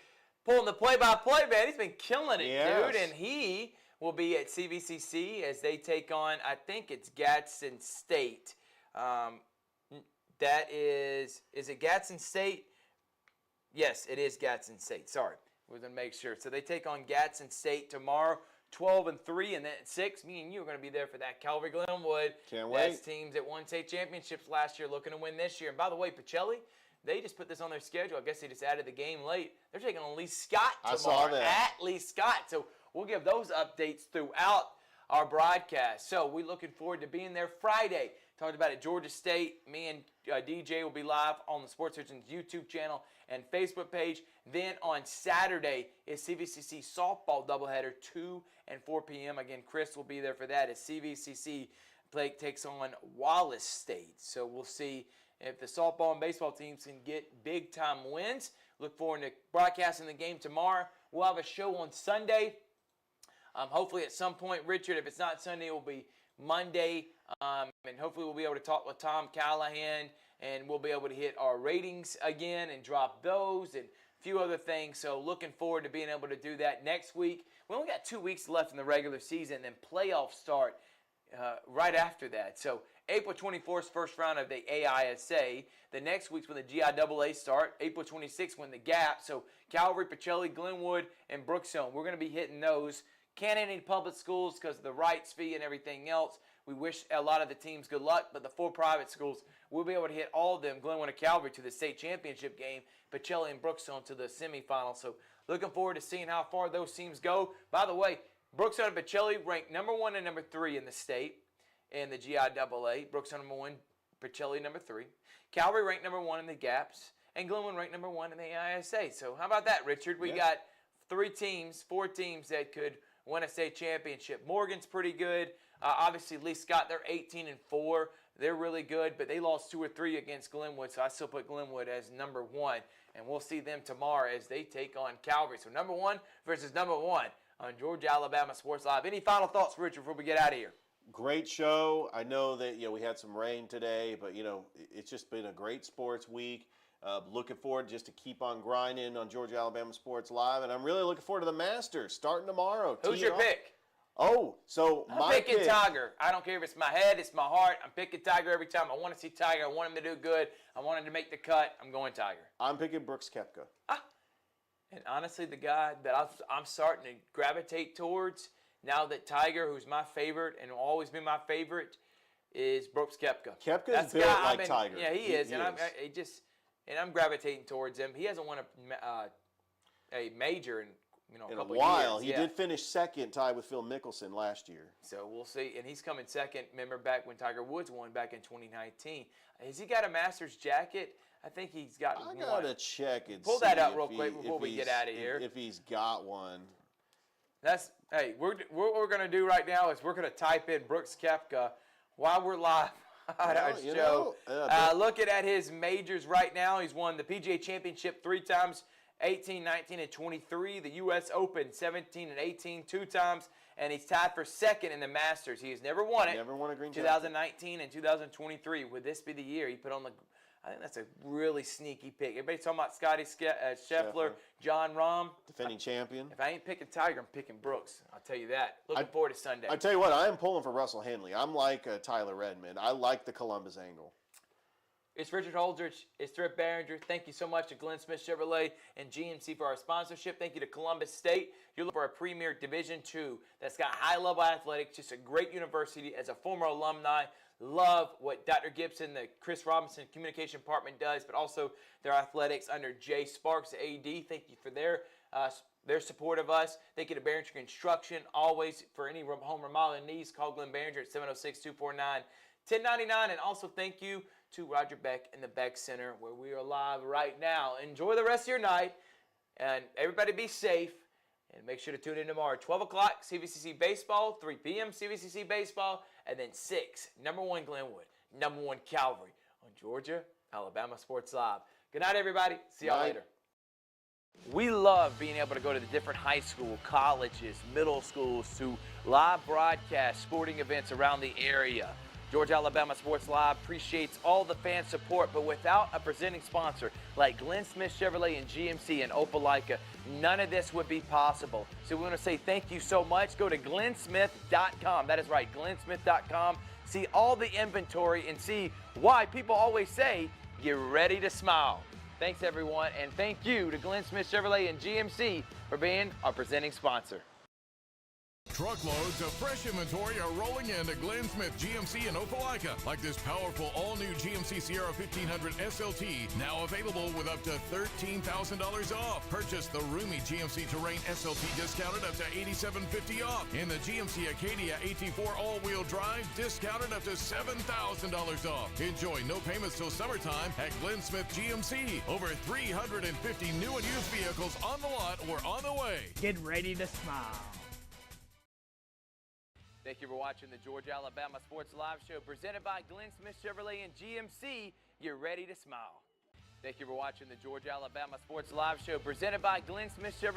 pulling the play-by-play, man. He's been killing it, Yes. dude. And he will be at CVCC as they take on, I think it's Gadsden State. That is it Gadsden State? Yes, it is Gadsden State. Sorry, we're going to make sure. So they take on Gadsden State tomorrow, 12-3, and then at 6, me and you are going to be there for that. Calvary Glenwood. Can't wait. That's teams that won state championships last year looking to win this year. And by the way, Pacelli, they just put this on their schedule. I guess they just added the game late. They're taking on Lee Scott tomorrow. I saw that. At Lee Scott. So we'll give those updates throughout our broadcast. So we're looking forward to being there Friday. Talked about it, Georgia State. Me and DJ will be live on the Sports Surgeons YouTube channel and Facebook page. Then on Saturday is CVCC softball doubleheader, 2 and 4 p.m. Again, Chris will be there for that as CVCC takes on Wallace State. So we'll see if the softball and baseball teams can get big-time wins. Look forward to broadcasting the game tomorrow. We'll have a show on Sunday. Hopefully at some point, Richard, if it's not Sunday, it will be Monday. And hopefully we'll be able to talk with Tom Callahan and we'll be able to hit our ratings again and drop those and a few other things. So looking forward to being able to do that next week. We only got 2 weeks left in the regular season and then playoffs start right after that. So April 24th, first round of the AISA. The next week's when the GIAA start. April 26th when the GAP. So Calvary, Pacelli, Glenwood, and Brookstone. We're going to be hitting those Can't any public schools because of the rights fee and everything else. We wish a lot of the teams good luck, but the 4 private schools, we'll be able to hit all of them, Glenwood and Calvary, to the state championship game, Pacelli and Brookstone to the semifinals. So looking forward to seeing how far those teams go. By the way, Brookstone and Pacelli ranked number 1 and number 3 in the state in the GIAA. Brookstone number 1, Pacelli number 3. Calvary ranked number 1 in the GAPS, and Glenwood ranked number 1 in the AISA. So how about that, Richard? We got 4 teams that could win a state championship. Morgan's pretty good. Obviously, Lee Scott, they're 18-4. They're really good, but they lost 2 or 3 against Glenwood, so I still put Glenwood as number 1. And we'll see them tomorrow as they take on Calvary. So number 1 versus number 1 on Georgia Alabama Sports Live. Any final thoughts, Richard, before we get out of here? Great show. I know that we had some rain today, but it's just been a great sports week. Looking forward just to keep on grinding on Georgia Alabama Sports Live, and I'm really looking forward to the Masters starting tomorrow. Who's your pick? Oh, so I'm picking Tiger. I don't care if it's my head, it's my heart. I'm picking Tiger every time. I want to see Tiger. I want him to do good. I want him to make the cut. I'm going Tiger. I'm picking Brooks Koepka. And honestly, the guy that I'm starting to gravitate towards now that Tiger, who's my favorite and will always be my favorite, is Brooks Koepka. Koepka's built like Tiger. Yeah, he is. I'm gravitating towards him. He hasn't won a major in a couple a while. years. He did finish second, tied with Phil Mickelson last year. So we'll see. And he's coming second. Remember back when Tiger Woods won back in 2019. Has he got a Masters jacket? I think he's got one. I gotta check and pull that up real quick before we get out of here. If he's got one. What we're gonna do right now is we're gonna type in Brooks Koepka while we're live on our show. Looking at his majors right now, he's won the PGA Championship 3 times, 18, 19, and 23. The U.S. Open 17 and 18 2 times, and he's tied for second in the Masters. He has never won it. Never won a green 2019 and 2023. Would this be the year he put on the? I think that's a really sneaky pick. Everybody's talking about Scotty Scheffler, John Rahm. Defending champion. If I ain't picking Tiger, I'm picking Brooks. I'll tell you that. Looking forward to Sunday. I tell you what, I am pulling for Russell Henley. I'm like Tyler Redmond. I like the Columbus angle. It's Richard Holdridge. It's Trip Behringer. Thank you so much to Glenn Smith Chevrolet and GMC for our sponsorship. Thank you to Columbus State. You're looking for a premier Division II that's got high-level athletics, just a great university. As a former alumni, love what Dr. Gibson, the Chris Robinson Communication Department does, but also their athletics under Jay Sparks, AD. Thank you for their support of us. Thank you to Behringer Construction. Always, for any home remodeling needs, call Glenn Behringer at 706-249-1099. And also thank you to Roger Beck and the Beck Center, where we are live right now. Enjoy the rest of your night, and everybody be safe. And make sure to tune in tomorrow. 12 o'clock, CVCC Baseball. 3 p.m., CVCC Baseball. And then 6, number 1 Glenwood, number 1 Calvary on Georgia Alabama Sports Live. Good night, everybody. See y'all later. We love being able to go to the different high school, colleges, middle schools to live broadcast sporting events around the area. Georgia Alabama Sports Live appreciates all the fan support, but without a presenting sponsor like Glenn Smith Chevrolet and GMC in Opelika, none of this would be possible. So we want to say thank you so much. Go to glennsmith.com. That is right, glennsmith.com. See all the inventory and see why people always say, get ready to smile. Thanks, everyone, and thank you to Glenn Smith Chevrolet and GMC for being our presenting sponsor. Truckloads of fresh inventory are rolling into Glenn Smith GMC in Opelika, like this powerful all-new GMC Sierra 1500 SLT, now available with up to $13,000 off. Purchase the roomy GMC Terrain SLT discounted up to $8,750 off. In the GMC Acadia AT4 all-wheel drive, discounted up to $7,000 off. Enjoy no payments till summertime at Glenn Smith GMC. Over 350 new and used vehicles on the lot or on the way. Get ready to smile. Thank you for watching the Georgia Alabama Sports Live Show presented by Glenn Smith Chevrolet and GMC. You're ready to smile. Thank you for watching the Georgia Alabama Sports Live Show presented by Glenn Smith Chevrolet.